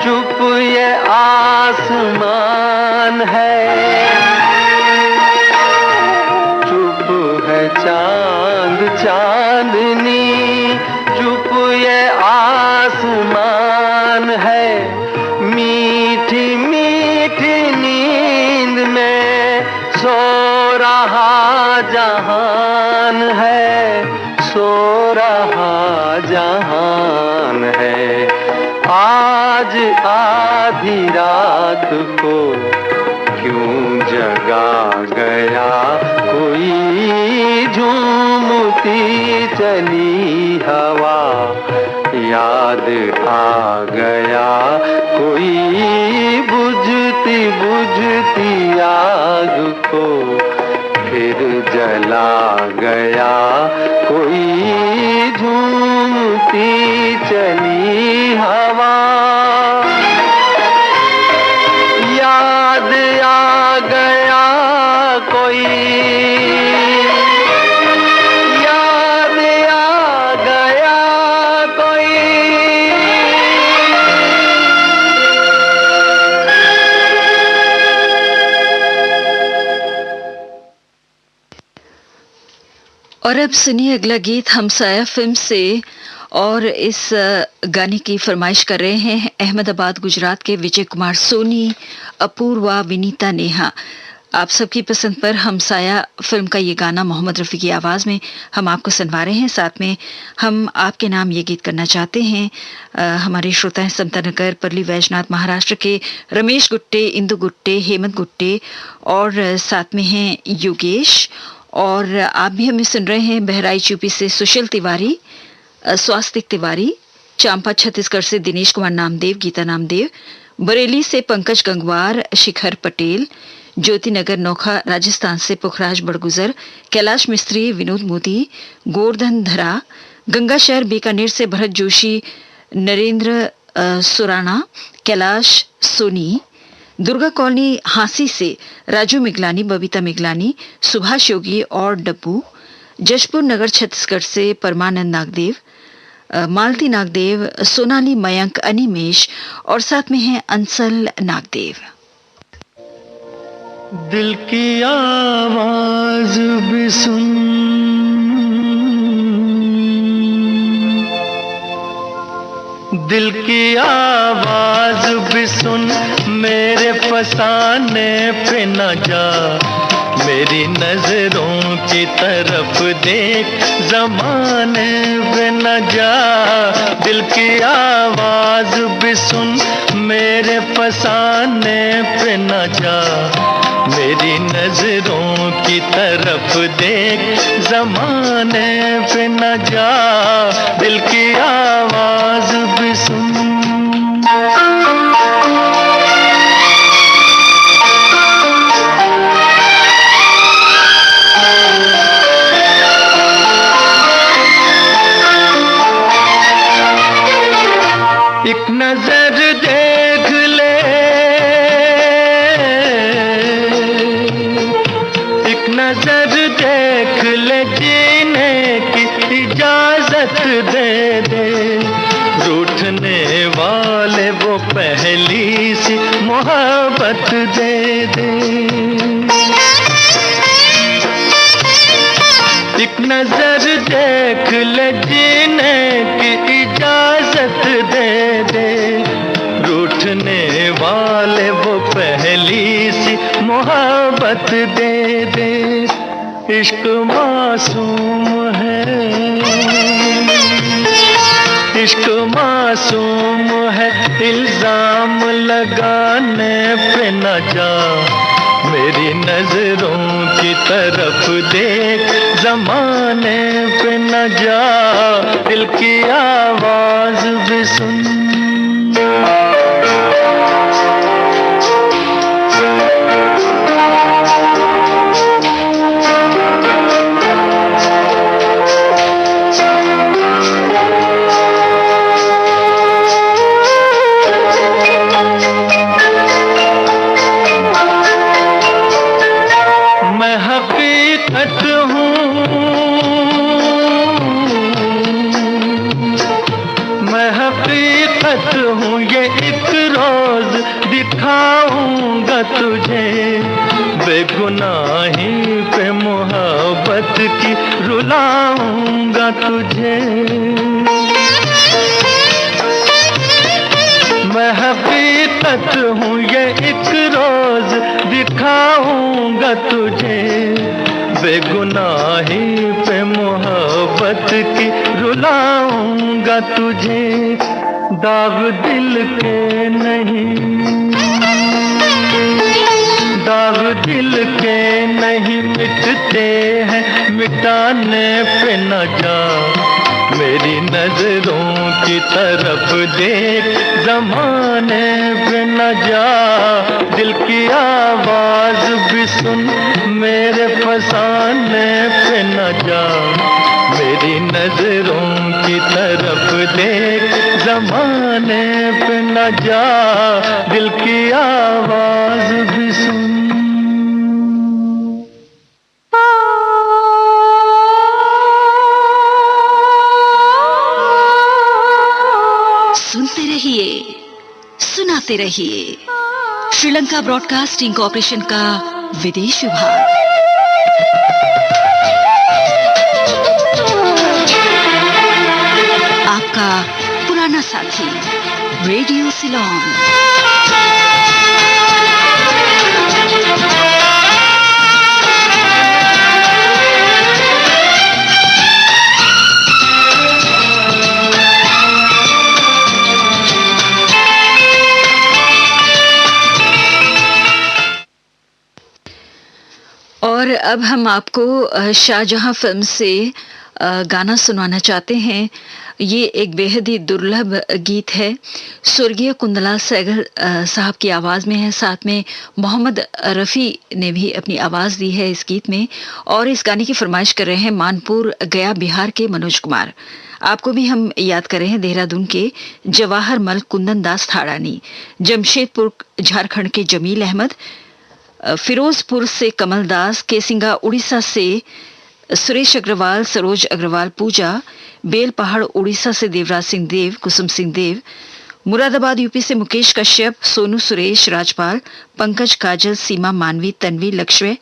चुप ये आसमान है, चुप है चांद चांदनी, चुप ये आसमान है। मीठी मीठी नींद में सो रहा जहान है, सो रहा जहान है। आज आधी रात को क्यों जगा गया कोई झूमती चली हवा। याद आ गया कोई बुझती बुझती आग को, फिर जला गया कोई झूमती चली हवा। याद आ गया कोई, याद आ गया कोई। और अब सुनिए अगला गीत हमसाया फिल्म से, और इस गाने की फरमाइश कर रहे हैं अहमदाबाद गुजरात के विजय कुमार सोनी, अपूर्वा, विनीता, नेहा। आप सबकी पसंद पर हमसाया फिल्म का ये गाना मोहम्मद रफ़ी की आवाज़ में हम आपको सुनवा रहे हैं। साथ में हम आपके नाम ये गीत करना चाहते हैं। हमारे श्रोता हैं समतानगर, परली वैजनाथ महाराष्ट्र के रमेश गुट्टे, इंदु गुट्टे, हेमंत गुट्टे, और साथ में हैं योगेश। और आप भी हमें सुन रहे हैं बहराइच यूपी से सुशील तिवारी, स्वास्तिक तिवारी, चांपा छत्तीसगढ़ से दिनेश कुमार नामदेव, गीता नामदेव, बरेली से पंकज गंगवार, शिखर पटेल, ज्योति नगर नोखा राजस्थान से पुखराज बड़गुजर, कैलाश मिस्त्री, विनोद मोदी, गोवर्धन धरा, गंगा शहर बीकानेर से भरत जोशी, नरेंद्र सुराना, कैलाश सोनी, दुर्गा कॉलोनी हांसी से राजू मिगलानी, बबीता मिगलानी, सुभाष योगी और डब्बू, जशपुर नगर छत्तीसगढ़ से परमानंद नागदेव, मालती नागदेव, सोनाली, मयंक, अनिमेश, और साथ में हैं अंसल नागदेव। दिल की आवाज भी सुन, दिल की आवाज भी सुन, मेरे फसाने पे न जा, मेरी नजरों की तरफ देख, ज़माने पे न जा। दिल की आवाज भी सुन, मेरे फसाने पे न जा, मेरी नजरों की तरफ देख, ज़माने पे न जा। दिल की आवाज भी सुन। एक नजर देख ले, एक नजर देख ले, जीने की इजाजत दे दे। रूठने वाले वो पहली सी मोहब्बत दे दे। एक नजर देख ले, जीने की इजाजत दे दे। रूठने वाले वो पहली सी मोहब्बत मोहब्बत दे दे, इश्क मासूम है, इश्क मासूम है, इल्जाम लगाने पे न जा, मेरी नजरों की तरफ देख, जमाने पे न जा, दिल की आवाज भी सुन। मैं हकीकत हूँ, मैं हकीकत हूँ, ये एक रोज दिखाऊंगा तुझे, बेगुनाही पे मोहब्बत की रुलाऊंगा तुझे। मैं हकीकत हूँ, ये एक रोज दिखाऊंगा तुझे, बेगुनाही पे मोहब्बत की रुलाऊंगा तुझे। दाग दिल के नहीं, दाग दिल के नहीं मिटते हैं, मिटाने पे न जा, मेरी नजरों की तरफ देख, जमाने पे न जा, दिल की आवाज भी सुन, मेरे फसाने पे न जा, मेरी नजरों की तरफ देख, जमाने पे न जा, दिल की आवाज भी सुन। सुनते रहिए, सुनाते रहिए, श्रीलंका ब्रॉडकास्टिंग कॉर्पोरेशन का विदेश विभाग। आपका पुराना साथी रेडियो सिलोन। और अब हम आपको शाहजहां फिल्म से गाना सुनाना चाहते हैं। ये एक बेहद ही दुर्लभ गीत है, स्वर्गीय कुंदलाल सहगल साहब की आवाज़ में है, साथ में मोहम्मद रफ़ी ने भी अपनी आवाज़ दी है इस गीत में। और इस गाने की फरमाइश कर रहे हैं मानपुर गया बिहार के मनोज कुमार। आपको भी हम याद कर रहे हैं देहरादून के जवाहर मल कुंदन दास थाड़ानी, जमशेदपुर झारखंड के जमील अहमद, फिरोजपुर से कमल दास, केसिंगा उड़ीसा से सुरेश अग्रवाल, सरोज अग्रवाल पूजा, बेल पहाड़ उड़ीसा से देवराज सिंह देव, कुसुम सिंह देव, मुरादाबाद यूपी से मुकेश कश्यप, सोनू सुरेश, राजपाल, पंकज काजल, सीमा मानवी, तन्वी लक्ष्य,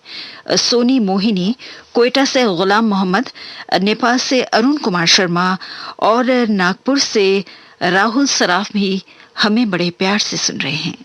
सोनी मोहिनी, कोयटा से गुलाम मोहम्मद, नेपाल से अरुण कुमार शर्मा और नागपुर से राहुल सराफ भी हमें बड़े प्यार से सुन रहे हैं।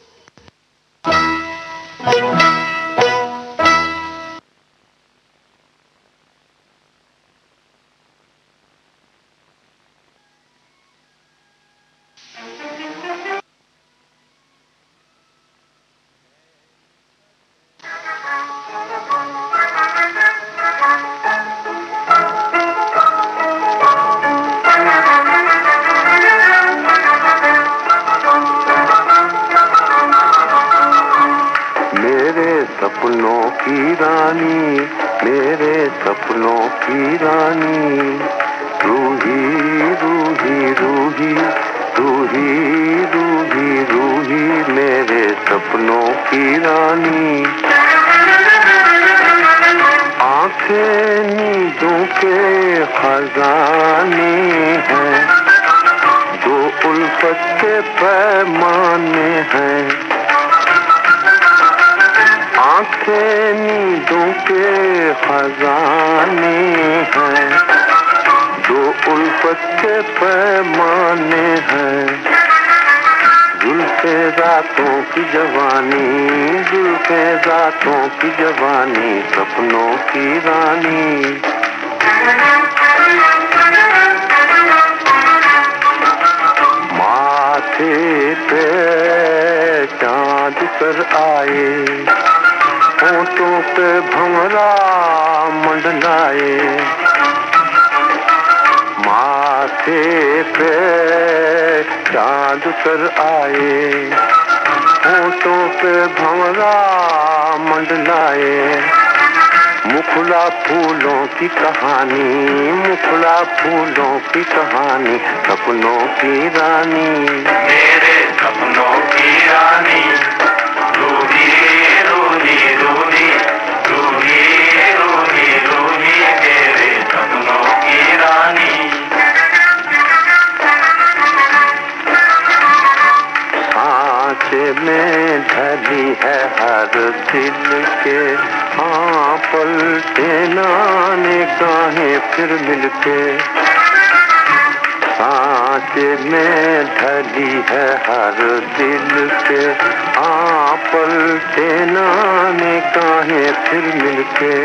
सपनों की रानी, मेरे सपनों की रानी, रूही रूही रूही रूही रूही रूही, मेरे सपनों की रानी। आंखें नींदों के खजाने हैं, दो उल्फत के पैमाने हैं। आंखें नींदों के खजाने हैं, दो उल्फत के पैमाने हैं। जुल्फे रातों की जवानी, जुल्फे रातों की जवानी, सपनों की रानी। माथे पे चांद पर आए, होठों पे भंवरा मंडलाए। माथे पे चांद पर आए, होठों पे भंवरा मंडलाए। मुखला फूलों की कहानी, मुखला फूलों की कहानी, सपनों की रानी, मेरे सपनों की रानी। रूही रूही रूही रूही रूही रूही, मेरे सपनों की रानी। सांचे में ढली है हर दिल के, हाँ पलटे ना निगाहें फिर मिलके। सांचे में ढली है हर दिल के, हाँ पलटे ना निगाहें फिर मिलके।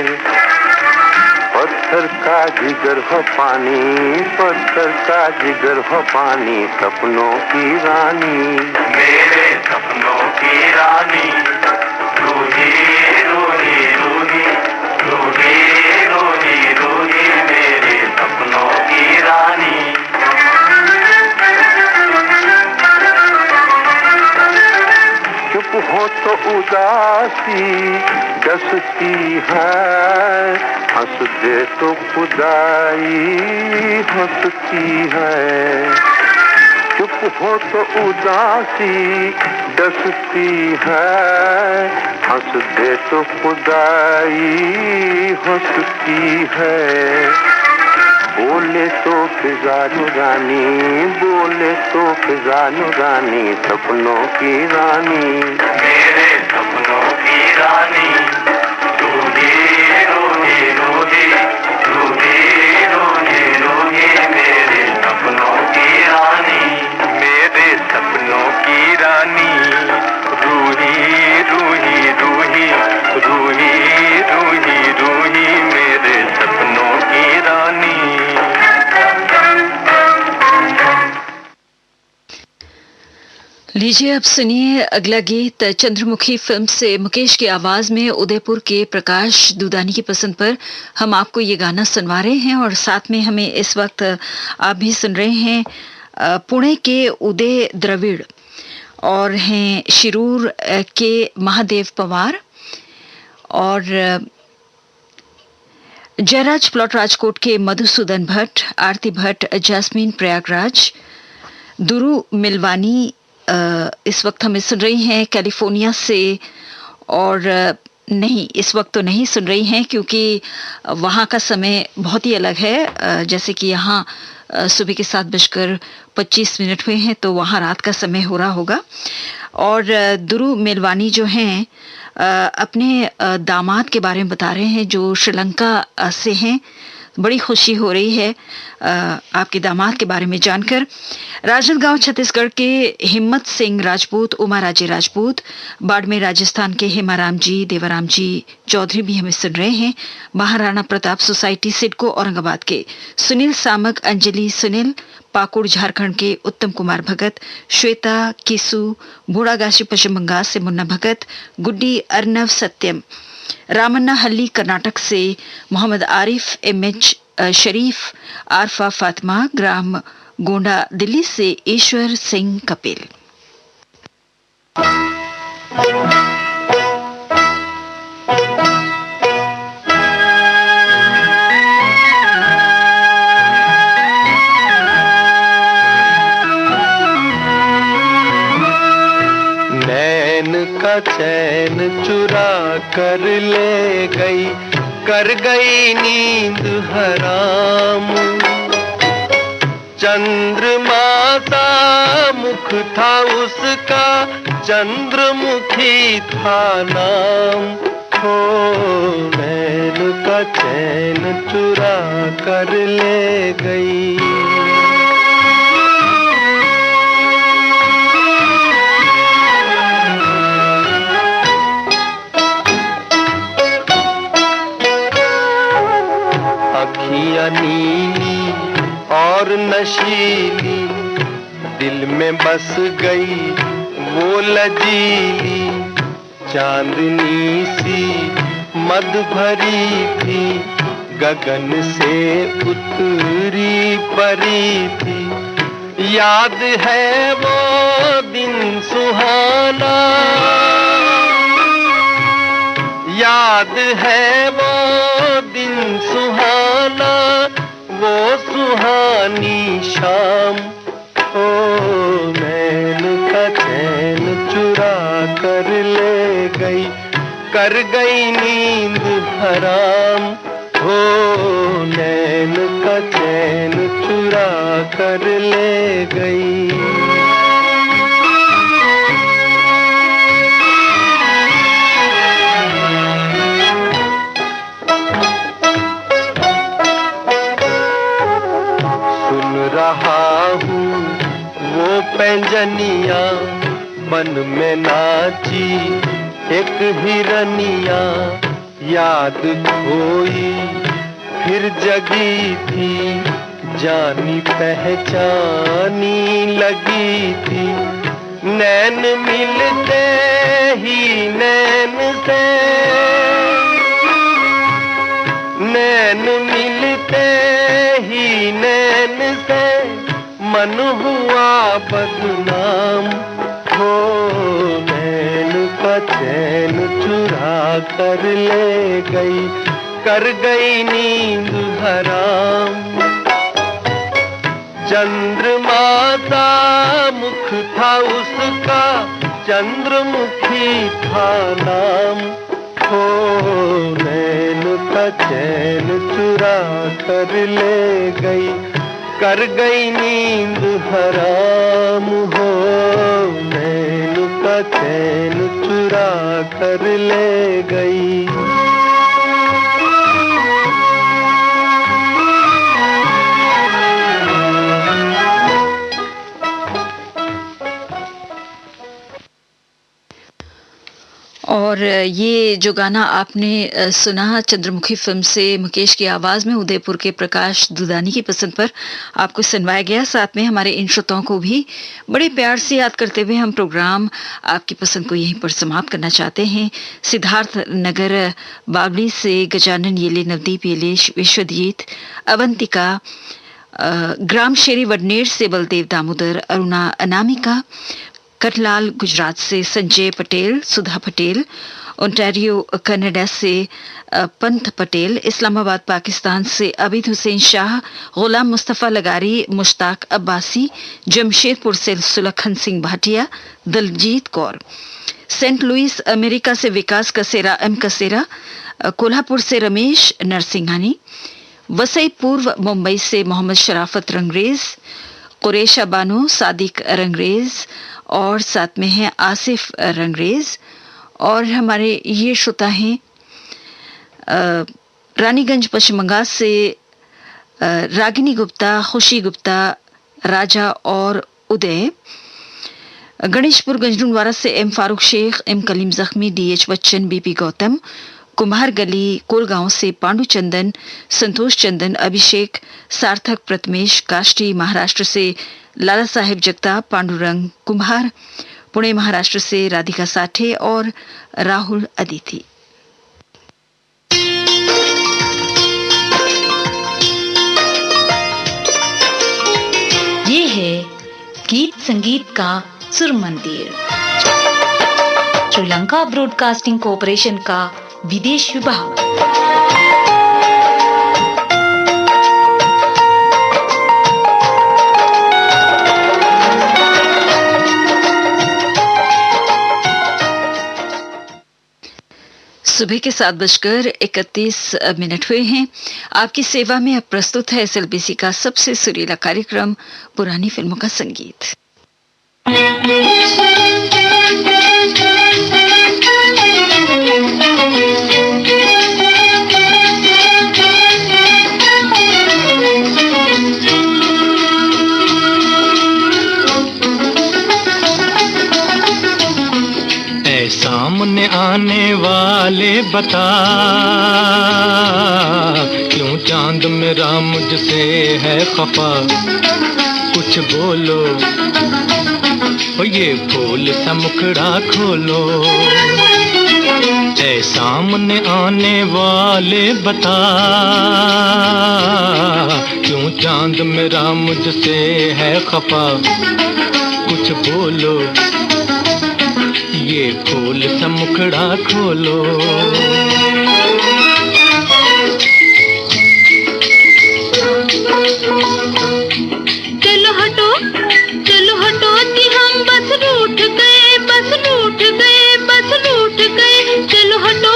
पत्थर का जिगर हो पानी, पत्थर का जिगर हो पानी, सपनों की रानी, मेरे सपनों की रानी। रूही रूही रूही रूही रूही रूही, मेरे सपनों की रानी। चुप हो तो उदासी डसती है, हंस दे तो खुदाई हंसती है। चुप हो तो उदासी डसती है, हंस दे तो खुदाई हंसती है। बोले तो फिजा नुरानी, बोले तो फिजा नुरानी, सपनों की रानी, मेरे सपनों की रानी। रूही रूही रूही रूही रूही रूही, मेरे सपनों की रानी, मेरे सपनों की रानी। रूही रूही रूही रूही रूही रूही, मेरे सपनों की रानी। लीजिए अब सुनिए अगला गीत चंद्रमुखी फिल्म से मुकेश की आवाज में उदयपुर के प्रकाश दुदानी की पसंद पर हम आपको ये गाना सुनवा रहे हैं। और साथ में हमें इस वक्त आप भी सुन रहे हैं पुणे के उदय द्रविड़ और हैं शिरूर के महादेव पवार और जयराज प्लॉट राजकोट के मधुसूदन भट्ट, आरती भट्ट, जैस्मीन प्रयागराज, दुरु मिलवानी इस वक्त हमें सुन रही हैं कैलिफोर्निया से। और नहीं, इस वक्त तो नहीं सुन रही हैं क्योंकि वहाँ का समय बहुत ही अलग है। जैसे कि यहाँ सुबह के 7:25 हुए हैं, तो वहाँ रात का समय हो रहा होगा। और दुरु मेलवानी जो हैं अपने दामाद के बारे में बता रहे हैं जो श्रीलंका से हैं। बड़ी खुशी हो रही है आपके दामाद के बारे में जानकर। राजनांदगांव छत्तीसगढ़ के हिम्मत सिंह राजपूत, उमा राजे राजपूत, बाड़मेर राजस्थान के हेमाराम जी, देवाराम जी चौधरी भी हमें सुन रहे हैं। महाराणा प्रताप सोसाइटी सिडको औरंगाबाद के सुनील सामक, अंजलि सुनील, पाकुड़ झारखंड के उत्तम कुमार भगत, श्वेता किसु, बूढ़ागाशी पश्चिम बंगाल से मुन्ना भगत, गुड्डी अर्नव सत्यम, रामन्ना हल्ली कर्नाटक से मोहम्मद आरिफ, एमएच शरीफ, आरफा फातिमा, ग्राम गोंडा दिल्ली से ईश्वर सिंह कपिल। का चैन चुरा कर ले गई, कर गई नींद हराम। चंद्रमा सा मुख था उसका, चंद्रमुखी था नाम। हो नैन का चैन चुरा कर ले गई। नदियां नीली और नशीली, दिल में बस गई वो लजीली चांदनी सी मद भरी थी, गगन से उतरी परी थी। याद है वो दिन सुहाना, याद है वो दिन सुहाना, वो सुहानी शाम। ओ नैन का चैन चुरा कर ले गई, कर गई नींद हराम। हो नैन का चैन चुरा कर ले गई। सुन रहा हूँ वो पैंजनिया, मन में नाची एक हिरनिया, याद खोई फिर जगी थी, जानी पहचानी लगी थी। नैन मिलते ही नैन से, नैन मिलते ही नैन से, मन हुआ बदनाम। हो नैन का चैन चुरा कर ले गई, कर गई नींद हराम। चंद्रमा सा मुख था उसका, चंद्रमुखी था नाम। हो नैन का चैन चुरा कर ले गई, कर गई नींद हराम। हो नैन का चैन चुरा कर ले गई। और ये जो गाना आपने सुना चंद्रमुखी फिल्म से मुकेश की आवाज में उदयपुर के प्रकाश दुदानी की पसंद पर आपको सुनवाया गया। साथ में हमारे इन श्रोताओं को भी बड़े प्यार से याद करते हुए हम प्रोग्राम आपकी पसंद को यहीं पर समाप्त करना चाहते हैं। सिद्धार्थ नगर बावली से गजानन येले, नवदीप येले, विश्वजीत, अवंतिका, ग्राम शेरी वडनेर से बलदेव दामोदर, अरुणा अनामिका, कटलाल गुजरात से संजय पटेल, सुधा पटेल, ओंटारियो कनाडा से पंथ पटेल, इस्लामाबाद पाकिस्तान से अबीद हुसैन शाह, गुलाम मुस्तफ़ा लगारी, मुश्ताक अब्बासी, जमशेदपुर से Sulkhan Singh Bhatia, Daljeet Kaur, saint louis America से विकास कसेरा, एम कसेरा, कोल्हापुर से रमेश नरसिंघानी, वसई पूर्व मुंबई से मोहम्मद शराफत रंगरेज, कुरेशा बानो, सादिक रंगरेज और साथ में है आसिफ रंगरेज। और हमारे ये श्रोता हैं रानीगंज पश्चिम बंगाल से रागिनी गुप्ता, खुशी गुप्ता, राजा और उदय, गणेशपुर गंजनवाड़ा से एम फारूक शेख, एम कलीम जख्मी, डीएच बच्चन, बीपी गौतम, कुम्हार गली कोलगांव से पांडु चंदन, संतोष चंदन, अभिषेक, सार्थक प्रथमेश, काष्टी महाराष्ट्र से लाला साहेब जगताप, पांडुरंग कुम्हार, पुणे महाराष्ट्र से राधिका साठे और राहुल अदिति। ये है गीत संगीत का सुर मंदिर, श्रीलंका ब्रॉडकास्टिंग कॉरपोरेशन का विदेश विभाग। सुबह के 7:31 हुए हैं। आपकी सेवा में अब प्रस्तुत है एसएलबीसी का सबसे सुरीला कार्यक्रम पुरानी फिल्मों का संगीत। सामने आने वाले बता, क्यों चांद चांद मेरा मुझसे है खफा, कुछ बोलो ओ ये फूल सा मुखड़ा खोलो। ऐ सामने आने वाले बता, क्यों चांद मेरा मुझसे है खफा, कुछ बोलो ये फूल सा मुखड़ा खोलो। चलो हटो कि हम बस रूठ गए, बस रूठ गए, बस रूठ गए। चलो हटो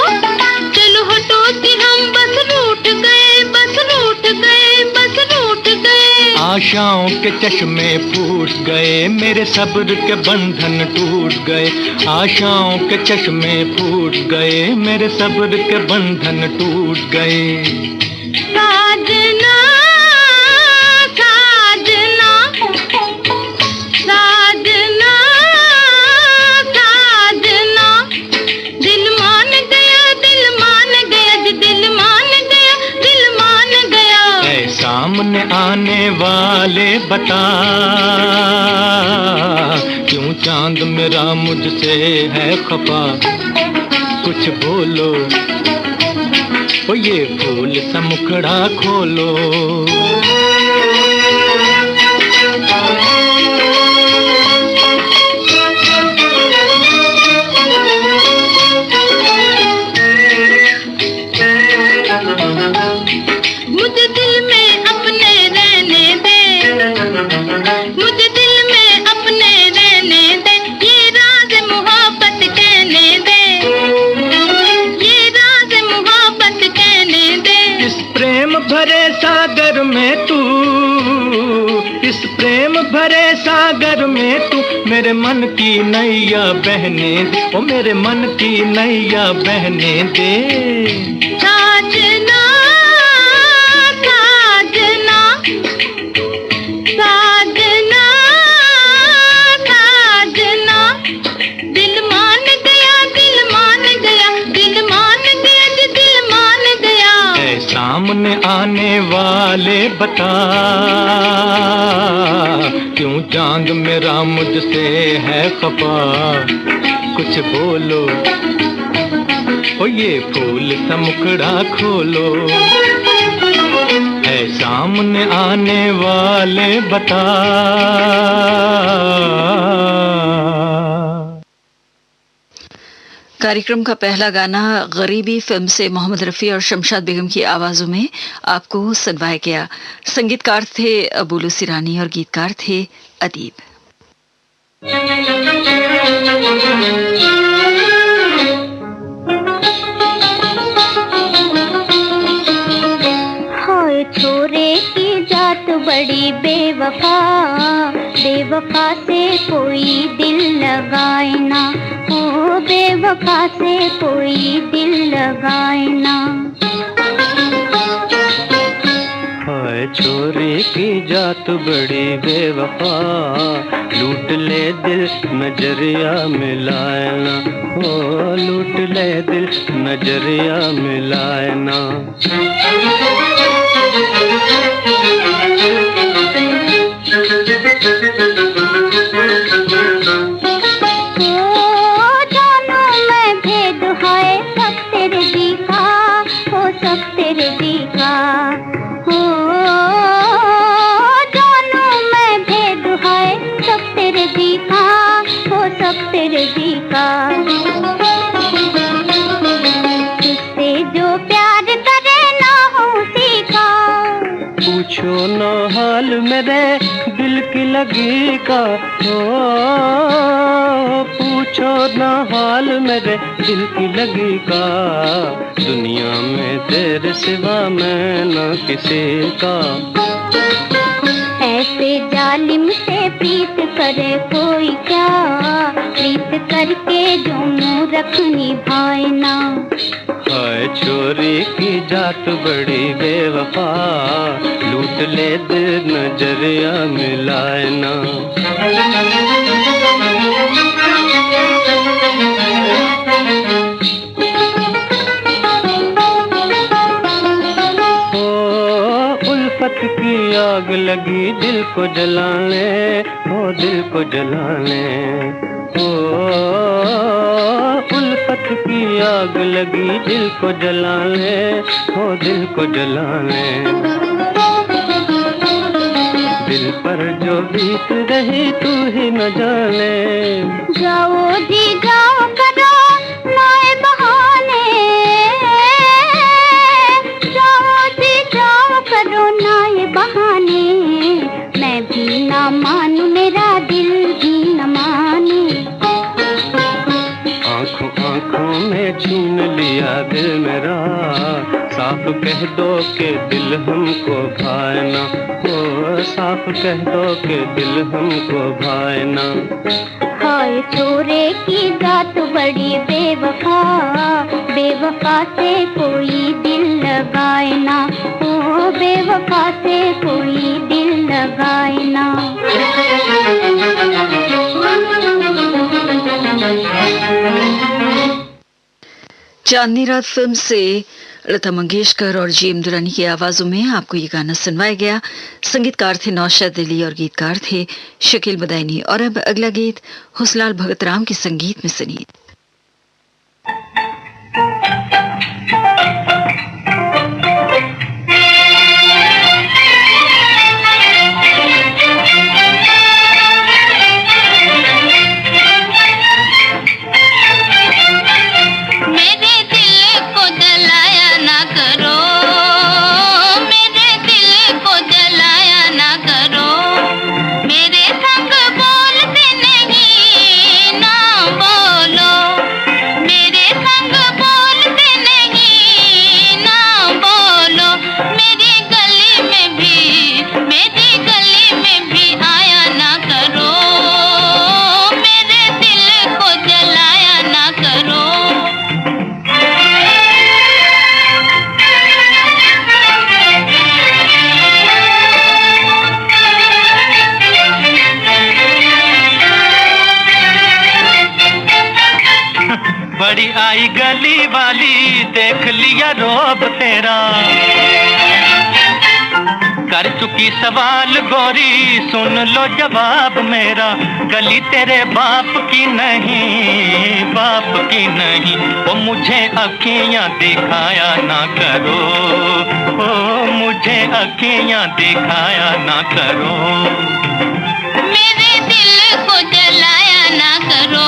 कि हम बस रूठ गए, बस रूठ गए, बस रूठ गए। आशाओं के चश्मे फूट गए, मेरे सब्र के बंधन टूट गए। आशाओं के चश्मे फूट गए, मेरे सब्र के बंधन टूट गए। साजना साजना साजना साजना, दिल मान गया, दिल मान गया, दिल मान गया, दिल मान गया। ऐ सामने आने वाले बता, क्यों चांद मेरा मुझसे है खफा, कुछ बोलो ओ ये फूल सा मुखड़ा खोलो। मुझे दिल में अपने रहने दे, मुझे दिल में अपने रहने दे, ये राज मोहब्बत कहने दे, ये राज मोहब्बत कहने दे। इस प्रेम भरे सागर में तू, इस प्रेम भरे सागर में तू मेरे मन की नैया बहने दे, ओ मेरे मन की नैया बहने दे। साजना साजना साजना साजना, दिल मान गया, दिल मान गया, दिल मान गया, दिल मान गया। ऐ सामने आने वाले बता, क्यों चांद मेरा मुझसे है खफा, कुछ बोलो ओ ये फूल सा मुखड़ा खोलो। ऐ सामने आने वाले बता। कार्यक्रम का पहला गाना गरीबी फिल्म से मोहम्मद रफ़ी और शमशाद बेगम की आवाजों में आपको सुनवाया गया। संगीतकार थे बुलू सिरानी और गीतकार थे अदीब। हाय छोरे की जात बड़ी बेवफा, बेवफा से कोई दिल लगाए ना, ओ बेवफा से कोई दिल लगाए ना। हाय छोरी की जात बड़ी बेवफा, लूट ले दिल नजरिया मिलाए ना, ओ लूट ले दिल नजरिया मिलाए ना। तुझसे जो प्यार करे ना हो सीखा, पूछो ना हाल मेरे दिल की लगी का, ओ पूछो ना हाल मेरे दिल की लगी का। दुनिया में तेरे सिवा मैं ना किसी का। ऐसे जालिम से प्रीत करे कोई क्या, प्रीत करके जो मुँह रखनी भाई ना। हाय छोरी की जात बड़ी बेवफा, लूट ले दिल नजरिया मिलाए ना। ओ उल्फत की आग लगी दिल को जलाने, ओ दिल को जलाने। ओ उल्फत की आग लगी दिल को जलाने, ओ दिल को जलाने। दिल पर जो बीत रही तू ही न जाने। जाओ जी जाओ करो नए बहाने, जाओ जी जाओ करो नए बहाने। मैं भी ना मानूं मेरा दिल भी न माने। आँखों आँखों में छीन लिया दिल मेरा, साफ कह दो के दिल हमको भाए ना, ओ साफ कह दो के दिल हमको भाए ना। हाय छोरे की जात बड़ी बेवफा, बेवफा से कोई दिल लगाए ना, ओ बेवफा से कोई दिल लगाए ना। चांदनी रात फिल्म से लता मंगेशकर और जी एम दुरानी की आवाजों में आपको ये गाना सुनवाया गया। संगीतकार थे नौशाद अली और गीतकार थे शकील बदायनी। और अब अगला गीत हुसलाल भगत राम के संगीत में सुनिए। बड़ी आई गली वाली देख लिया रोब तेरा, कर चुकी सवाल गोरी सुन लो जवाब मेरा। गली तेरे बाप की नहीं, बाप की नहीं, ओ मुझे अखियां दिखाया ना करो, ओ मुझे अखियां दिखाया ना करो। मेरे दिल को जलाया ना करो,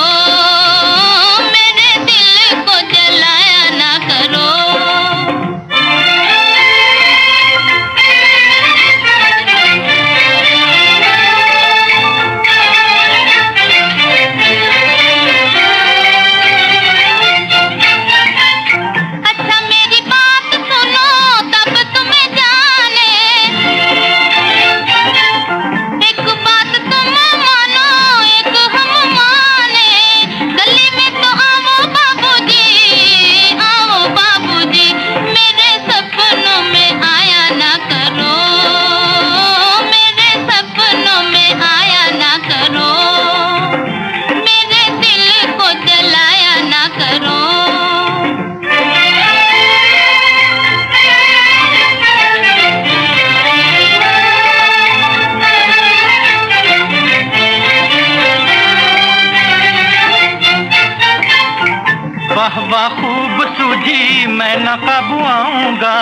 वाह खूब सूझी मैं न काबू आऊंगा,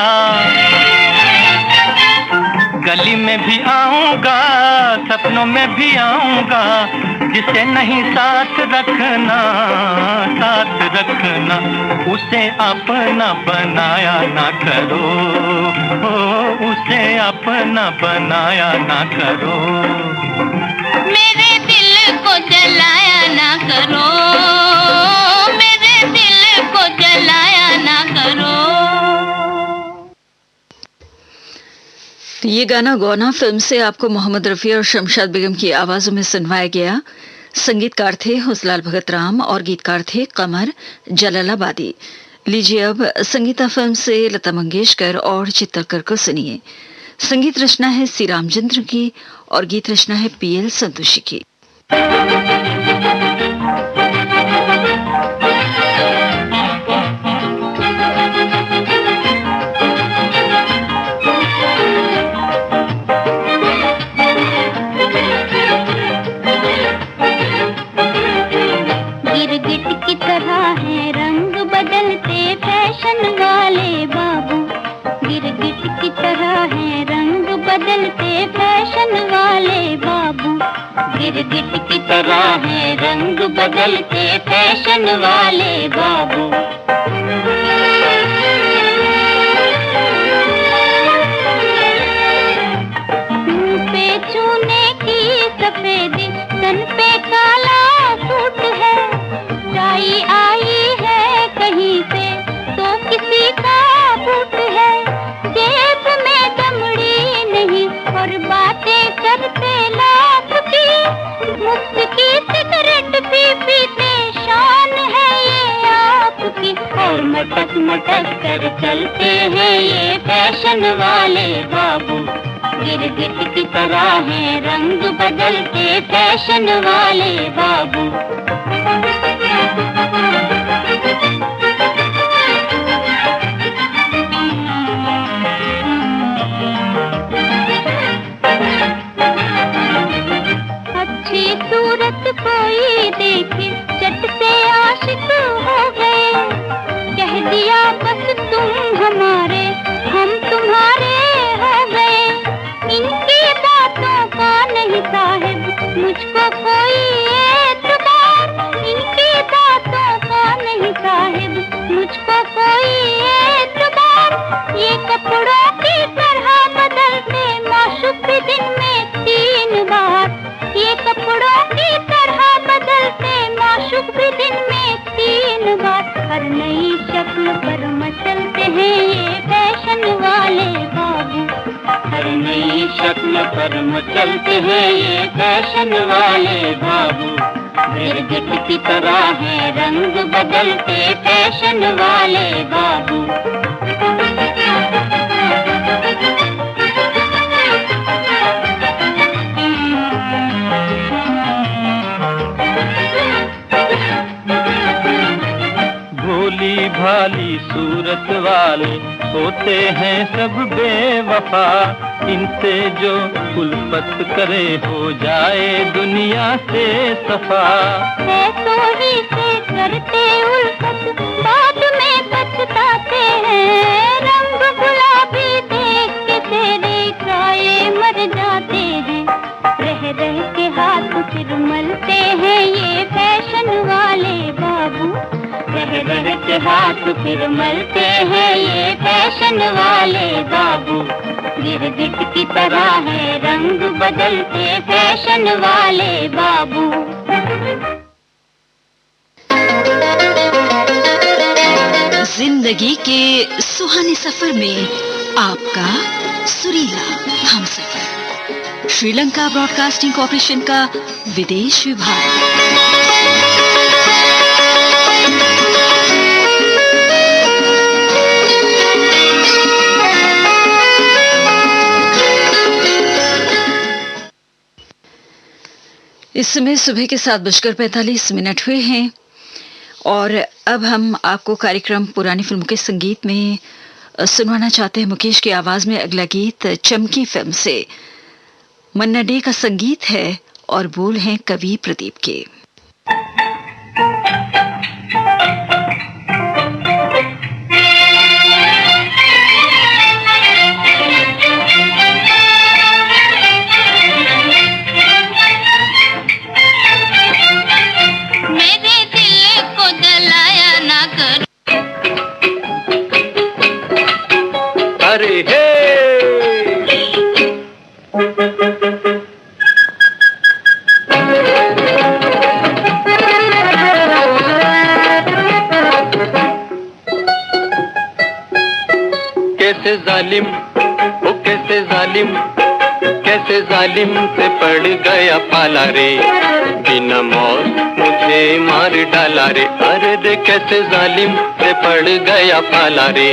गली में भी आऊंगा सपनों में भी आऊंगा। जिसे नहीं साथ रखना, साथ रखना, उसे अपना बनाया ना करो, ओ उसे अपना बनाया ना करो। मेरे दिल को जलाया ना करो, मेरे दिल को जलाया ना करो। ये गाना गौना फिल्म से आपको मोहम्मद रफी और शमशाद बेगम की आवाजों में सुनवाया गया। संगीतकार थे हुसलाल भगत राम और गीतकार थे कमर जलालाबादी। लीजिए अब संगीता फिल्म से लता मंगेशकर और चित्तरकर को सुनिए। संगीत रचना है सी रामचंद्र की और गीत रचना है पीएल संतोषी की। गिरगिट की तरह है रंग बदलते फैशन वाले बाबू। मुंह पे चूने की सफेदी, तन पे काला सूट है, टाई आई है कहीं से तो किसी का बूट है, जेब में दमड़ी नहीं और बातें करते लाख की, मुफ्त की सिगरेट भी पीते शान है ये आपकी, और मटक मटक कर चलते हैं ये फैशन वाले बाबू। गिरगिट की तरह है रंग बदलते फैशन वाले बाबू। अच्छी सूरत कोई देखे चट से आशिक हो गए, कह दिया बस तुम हमारे हम तुम्हारे हो गए। इनकी बातों का नहीं साहिब मुझको कोई एतबार, इनकी बातों का नहीं साहिब मुझको कोई एतबार। ये कपड़ों की तरह बदलते माशूक भी दिन में 3 बार, ये कपड़ों की तरह बदलते माशूक भी दिन में 3 बार। हर नई शक्ल पर मचलते हैं ये फैशन वाले बाबू, हर नई शक्ल पर मचलते हैं ये फैशन वाले बाबू। गिरगिट की तरह है रंग बदलते फैशन वाले बाबू। भोली भाली सूरत वाले होते हैं सब बेवफा, इनसे जो उल्फत करे हो जाए दुनिया से सफा। ऐसो ही से करते उल्फत बाद में पछताते हैं, रंग गुलाबी देख के तेरे काए मर जाते हैं। रह रह के हाथ फिर मलते हैं ये फैशन वाले बाबू, रह रह के हाथ फिर मलते हैं ये फैशन वाले बाबू। गिरगिट की तरह है रंग बदलते फैशन वाले बाबू। जिंदगी के सुहाने सफर में आपका सुरीला हमसफर, श्रीलंका ब्रॉडकास्टिंग कॉर्पोरेशन का विदेश विभाग। इस समय सुबह के 7:45 हुए हैं और अब हम आपको कार्यक्रम पुरानी फिल्मों के संगीत में सुनवाना चाहते हैं। मुकेश की आवाज में अगला गीत चमकी फिल्म से, मन्ना डे का संगीत है और बोल हैं कवि प्रदीप के। अरे हे कैसे जालिम, ओ कैसे जालिम, कैसे जालिम से पड़ गया पाला रे, बिना मौत मुझे मार डाला रे। अरे रे कैसे जालिम से पड़ गया पाला रे,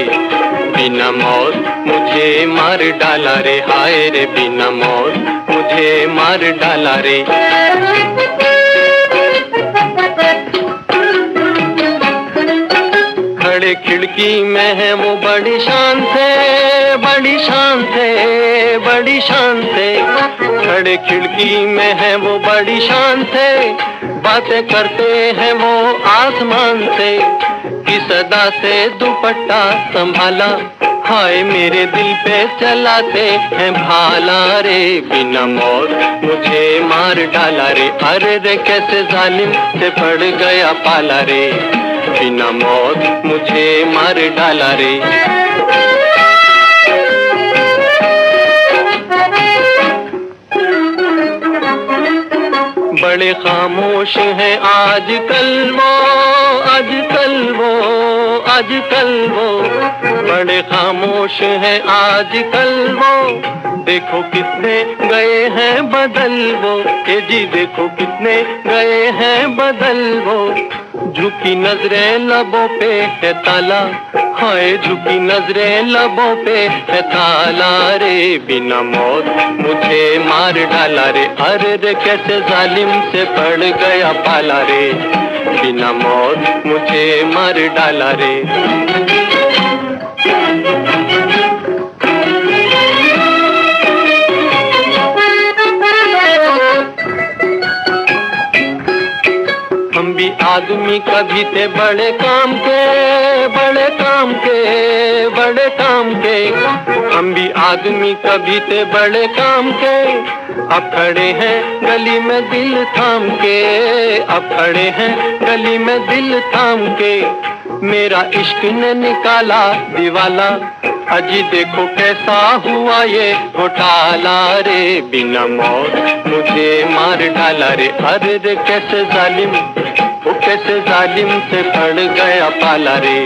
बिना मौत मुझे मार डाला रे। हाय रे बिना मौत मुझे मार डाला रे। खड़े खिड़की में है वो बड़ी शान से, बड़ी शान से बड़ी शान से, खड़े खिड़की में है वो बड़ी शान से, बातें करते हैं वो आसमान से, कि सदा से दुपट्टा संभाला, हाय मेरे दिल पे चलाते हैं भाला रे, बिना मौत मुझे मार डाला रे, अरे रे कैसे जालिम से पड़ गया पाला रे, बिना मौत मुझे मार डाला रे। बड़े खामोश हैं आजकल वो, आजकल वो, आजकल वो, बड़े खामोश हैं आजकल वो, देखो कितने गए हैं बदल वो, ये जी देखो कितने गए हैं बदल वो, झुकी नजरें लबों पे है ताला, हाय झुकी नजरें लबों पे है ताला रे, बिना मौत मुझे मार डाला रे, अरे रे कैसे जालिम से पड़ गया पाला रे, बिना मौत मुझे मार डाला रे। हम भी आदमी कभी थे बड़े काम के, बड़े काम के, बड़े काम के, हम भी आदमी कभी थे बड़े काम के, अब खड़े हैं गली में दिल थाम के, अब खड़े हैं गली में दिल थाम के, मेरा इश्क ने निकाला दीवाला, अजी देखो कैसा हुआ ये घोटाला रे, बिना मौत मुझे मार डाला रे, अरे रे कैसे जालिम, वो कैसे जालिम से पड़ गया पाला रे,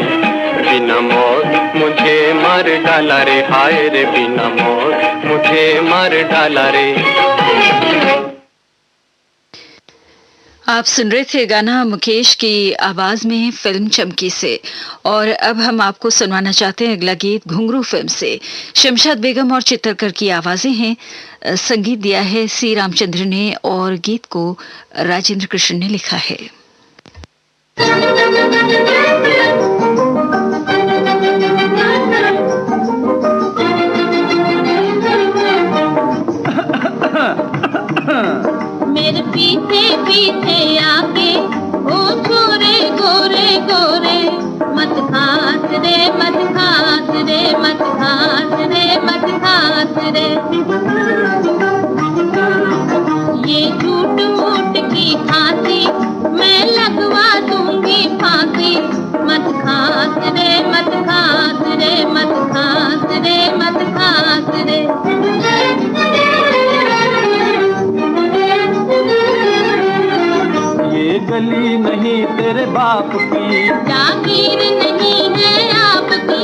बिना मौत मुझे मार डाला रे, हाय रे बिना मौत मुझे मार डाला रे। आप सुन रहे थे गाना मुकेश की आवाज में फिल्म चमकी से, और अब हम आपको सुनवाना चाहते हैं अगला गीत घुंघरू फिल्म से। शमशाद बेगम और चित्रकर की आवाजें हैं, संगीत दिया है सी रामचंद्र ने और गीत को राजेंद्र कृष्ण ने लिखा है। मेरे पीछे पीछे आके ओ छोरे गोरे गोरे, मत खास रे मत खास रे मत खास रे मत खास रे, ये झूठ मूठ की खांसी मैं लगवा दूंगी फांसी, मत खास रे मत खास रे मत खास रे मत खास रे। ये गली नहीं तेरे बाप की, जागीर नहीं है आपकी,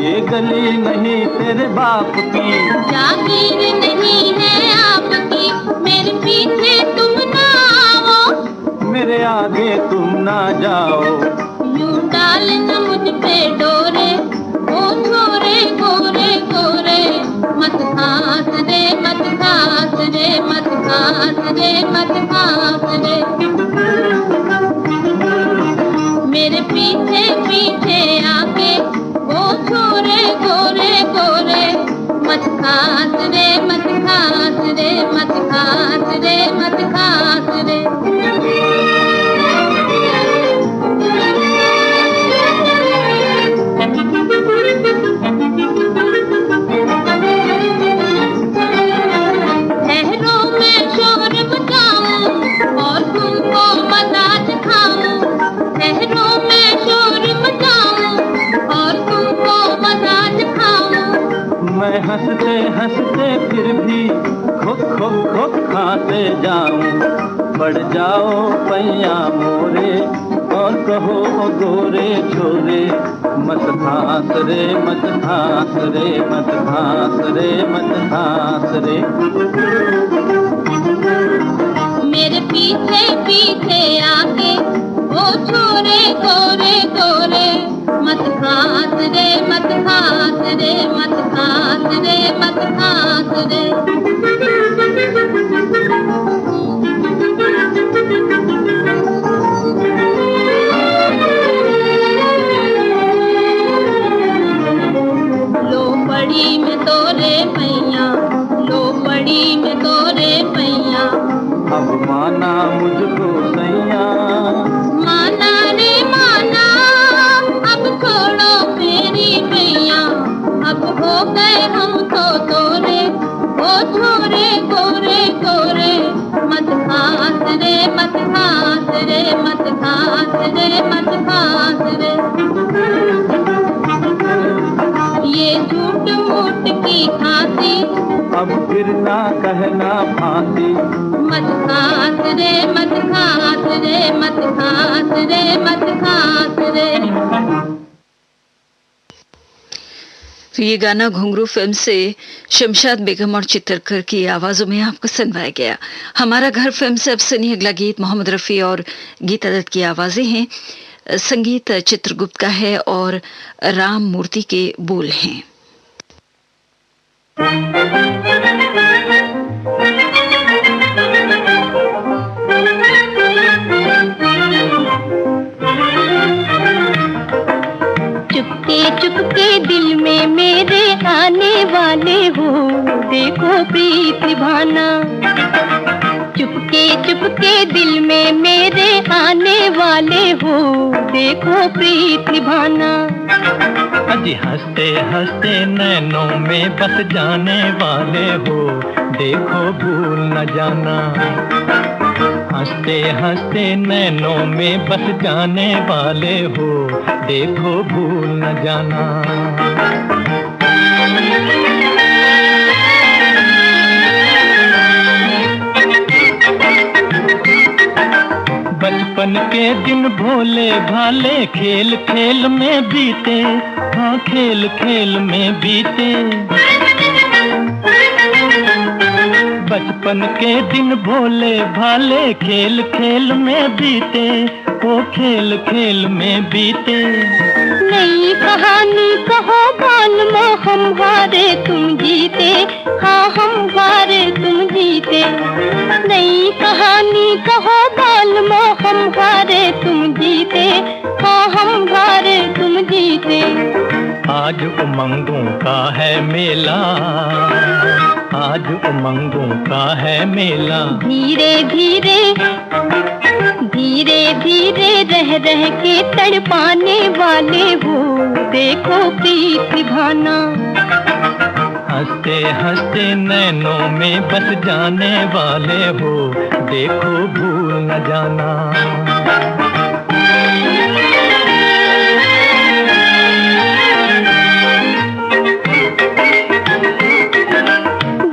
ये गली नहीं तेरे बाप की, जागीर नहीं है आपकी, मेरे पीछे तुम ना आओ, मेरे आगे तुम ना जाओ, यूं डालना मुझ पे डोरे ओ छोरे गोरे गोरे, मत खास रे मत खास रे मत खास रे मत खास रे, मेरे पीछे पीछे आके ओ छोरे गोरे गोरे, मत खास रे मत खास रे मत खास रे मत खास रे। ठहरो मैं शोर मचाऊं और तुमको मजाज खाऊं, ठहरो मैं शोर मचाऊं और तुमको मजाज खाऊं, मैं हंसते हंसते फिर भी खुद खुद खुद खाते जाऊं, बढ़ जाओ पैया मोरे और कहो ओ गोरे छोरे, मत खास रे मत खास रे मत खास रे मत खास रे। मेरे पीछे पीछे आके ओ छोरे गोरे गोरे, मत खास रे मत खास रे मत खास रे मत खास रे। लो पड़ी में तोरे पैया अब माना मुझको सैया, माना रे माना, अब छोड़ो मेरी भैया, अब हो गए हम तो तोरे, ओ छोरे गोरे गोरे, मत खास रे मत खास रे मत खास रे मत खास रे, ये झूठ मूठ की खांसी, अब फिर ना कहना फांसी, मत खास रे मत खास रे मत खास रे मत खास रे। तो ये गाना घुंघरू फिल्म से शमशाद बेगम और चित्रकर की आवाजों में आपको सुनवाया गया। हमारा घर फिल्म से अब सुनिए अगला गीत। मोहम्मद रफी और गीता दत्त की आवाजें हैं, संगीत चित्रगुप्त का है और राम मूर्ति के बोल हैं। चुपके चुपके दिल में मेरे आने वाले हो, देखो प्रीत निभाना, चुपके चुपके दिल में मेरे आने वाले हो, देखो प्रीत निभाना, अजी हंसते हंसते नैनों में बस जाने वाले हो, देखो भूल न जाना, हंसते हंसते नैनों में बस जाने वाले हो, देखो भूल न जाना। बचपन के दिन भोले भाले खेल खेल में बीते, हाँ खेल खेल में बीते, बचपन के दिन भोले भाले खेल खेल में बीते, वो खेल खेल में बीते, नई कहानी कहो बालमो, हम हारे तुम जीते, हाँ हम हारे तुम जीते, नई कहानी कहो बालमो, हम हारे तुम जीते, हाँ हम हारे तुम जीते, आज उमंगों का है मेला, आज उमंगों का है मेला, धीरे धीरे धीरे धीरे रह रह के तड़पाने वाले हो, देखो प्रीत निभाना, हंसते हंसते नैनों में बस जाने वाले हो, देखो भूल न जाना।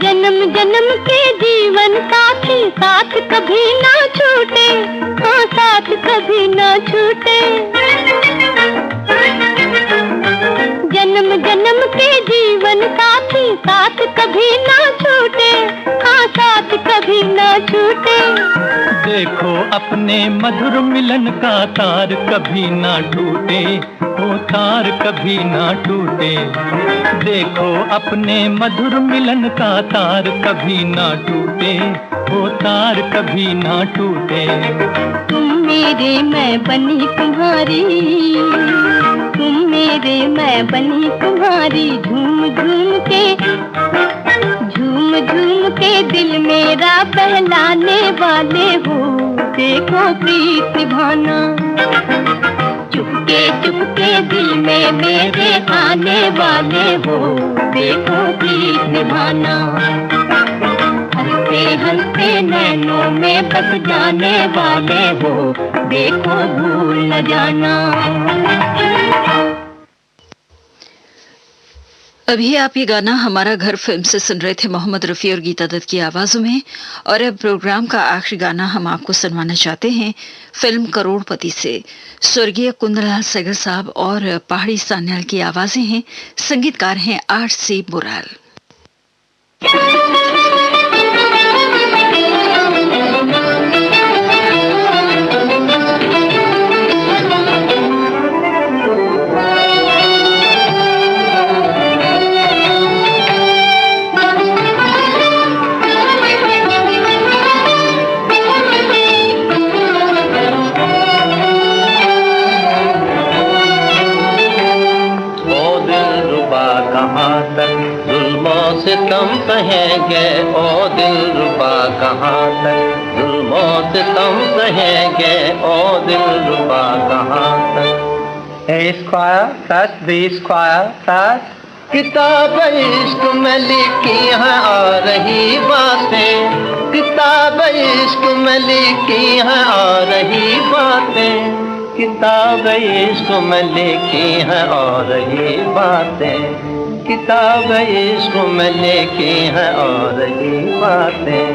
जन्म जन्म के जीवन साथी साथ कभी ना छूटे, हाँ साथ कभी ना छूटे, जन्म जन्म के जीवन साथी साथ कभी ना छूटे, हाँ साथ कभी ना छूटे, देखो अपने मधुर मिलन का तार कभी ना टूटे, वो तार कभी ना टूटे, देखो अपने मधुर मिलन का तार कभी ना टूटे, वो तार कभी ना टूटे, तुम मेरे मैं बनी तुम्हारी, तुम मेरे मैं बनी तुम्हारी, झूम झूम के दिल मेरा बहलाने वाले हो, देखो प्रीत निभाना, चुपके चुपके दिल में मेरे आने वाले हो, देखो प्रीत निभाना, हंसते हंसते नैनों में बस जाने वाले हो, देखो भूल न जाना। अभी आप ये गाना हमारा घर फिल्म से सुन रहे थे, मोहम्मद रफी और गीता दत्त की आवाजों में। और अब प्रोग्राम का आखिरी गाना हम आपको सुनवाना चाहते हैं फिल्म करोड़पति से। स्वर्गीय कुंदनलाल सैगल साहब और पहाड़ी सान्याल की आवाजें हैं, संगीतकार हैं आर.सी. बुराल। सितम कहेंगे ओ दिलरुबा कहाँ तक जुल्मों से तुम सहेंगे ओ दिलरुबा कहाँ तक। A square plus B square plus किताब इश्क में लिखी हैं आ रही बातें, किताब इश्क में लिखी हैं आ रही बातें, किताब इश्क में लिखी हैं आ रही बातें, किताब इश्क में लिखी हैं आ रही बातें।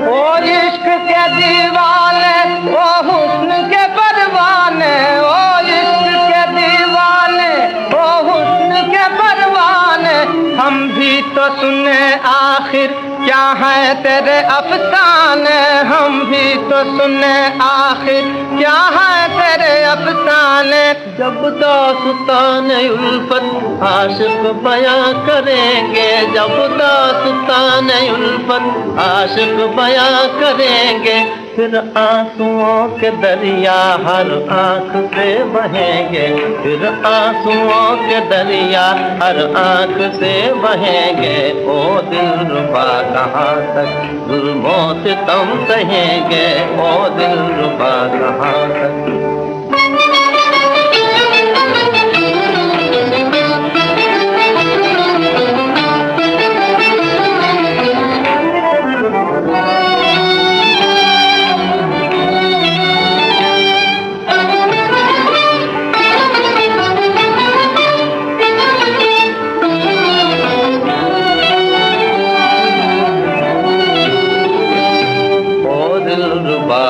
ओ इश्क के दीवाने, ओ हुस्न के परवाने, ओ इश्क के दीवाने, ओ हुस्न के परवाने, हम भी तो सुने आखिर क्या है तेरे अफसाने, हम भी तो सुने आखिर क्या है तेरे अफसाने। जब दास्तान उल्फत आशिक बयां करेंगे, जब दास्तान उल्फत आशिक बयां करेंगे, फिर आंसुओं के दरिया हर आंख से बहेंगे, फिर आंसुओं के दरिया हर आंख से बहेंगे। ओ दिलरुबा कहाँ तक जुल्मों से तुम सहेंगे, ओ दिलरुबा कहाँ तक।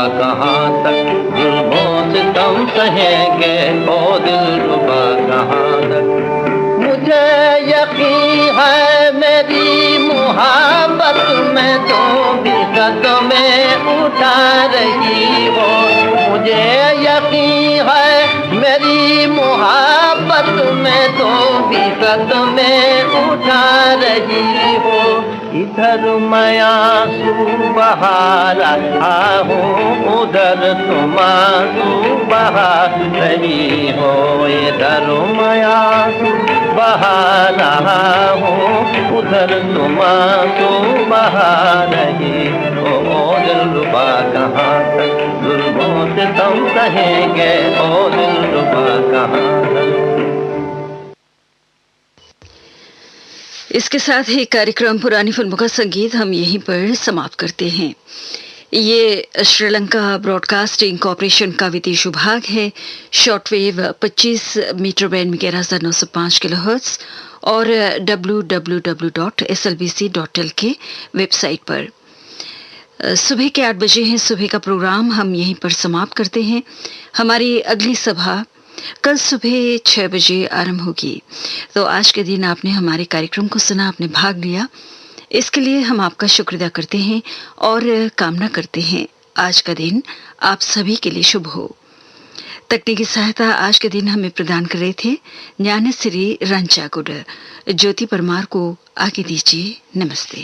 कहाँ तक जुल्मों से तुम सहेंगे, ओ दिलरुबा कहाँ तक। मुझे यकीन है मेरी मोहब्बत में तुम भी कदमें उठा रही हो, मुझे यकीन है मेरी मोहब्बत में तुम भी कदमें उठा रही हो। इधर मैं आंसू बहा रहा हूँ, उधर तुम आंसू बहा रही हो, इधर मैं आंसू बहा रहा हूँ, उधर तुम आंसू बहा रही हो। ओ दिलरुबा कहाँ तक जुल्मों से तुम सहेंगे, ओ दिलरुबा कहाँ तक। इसके साथ ही कार्यक्रम पुरानी फिल्मों का संगीत हम यहीं पर समाप्त करते हैं। ये श्रीलंका ब्रॉडकास्टिंग कॉरपोरेशन का विदेश विभाग है। शॉर्टवेव 25 मीटर बैंड में 11,905 किलोहर्ट्ज और www.slbc.il के वेबसाइट पर। सुबह के 8 बजे हैं सुबह का प्रोग्राम हम यहीं पर समाप्त करते हैं। हमारी अगली सभा कल सुबह 6 बजे आरंभ होगी। तो आज के दिन आपने हमारे कार्यक्रम को सुना, आपने भाग लिया, इसके लिए हम आपका शुक्र अदा करते हैं और कामना करते हैं आज का दिन आप सभी के लिए शुभ हो। तकनीकी सहायता आज के दिन हमें प्रदान कर रहे थे ज्ञानेश्वरी रंचागुड़। ज्योति परमार को आगे दीजिए नमस्ते।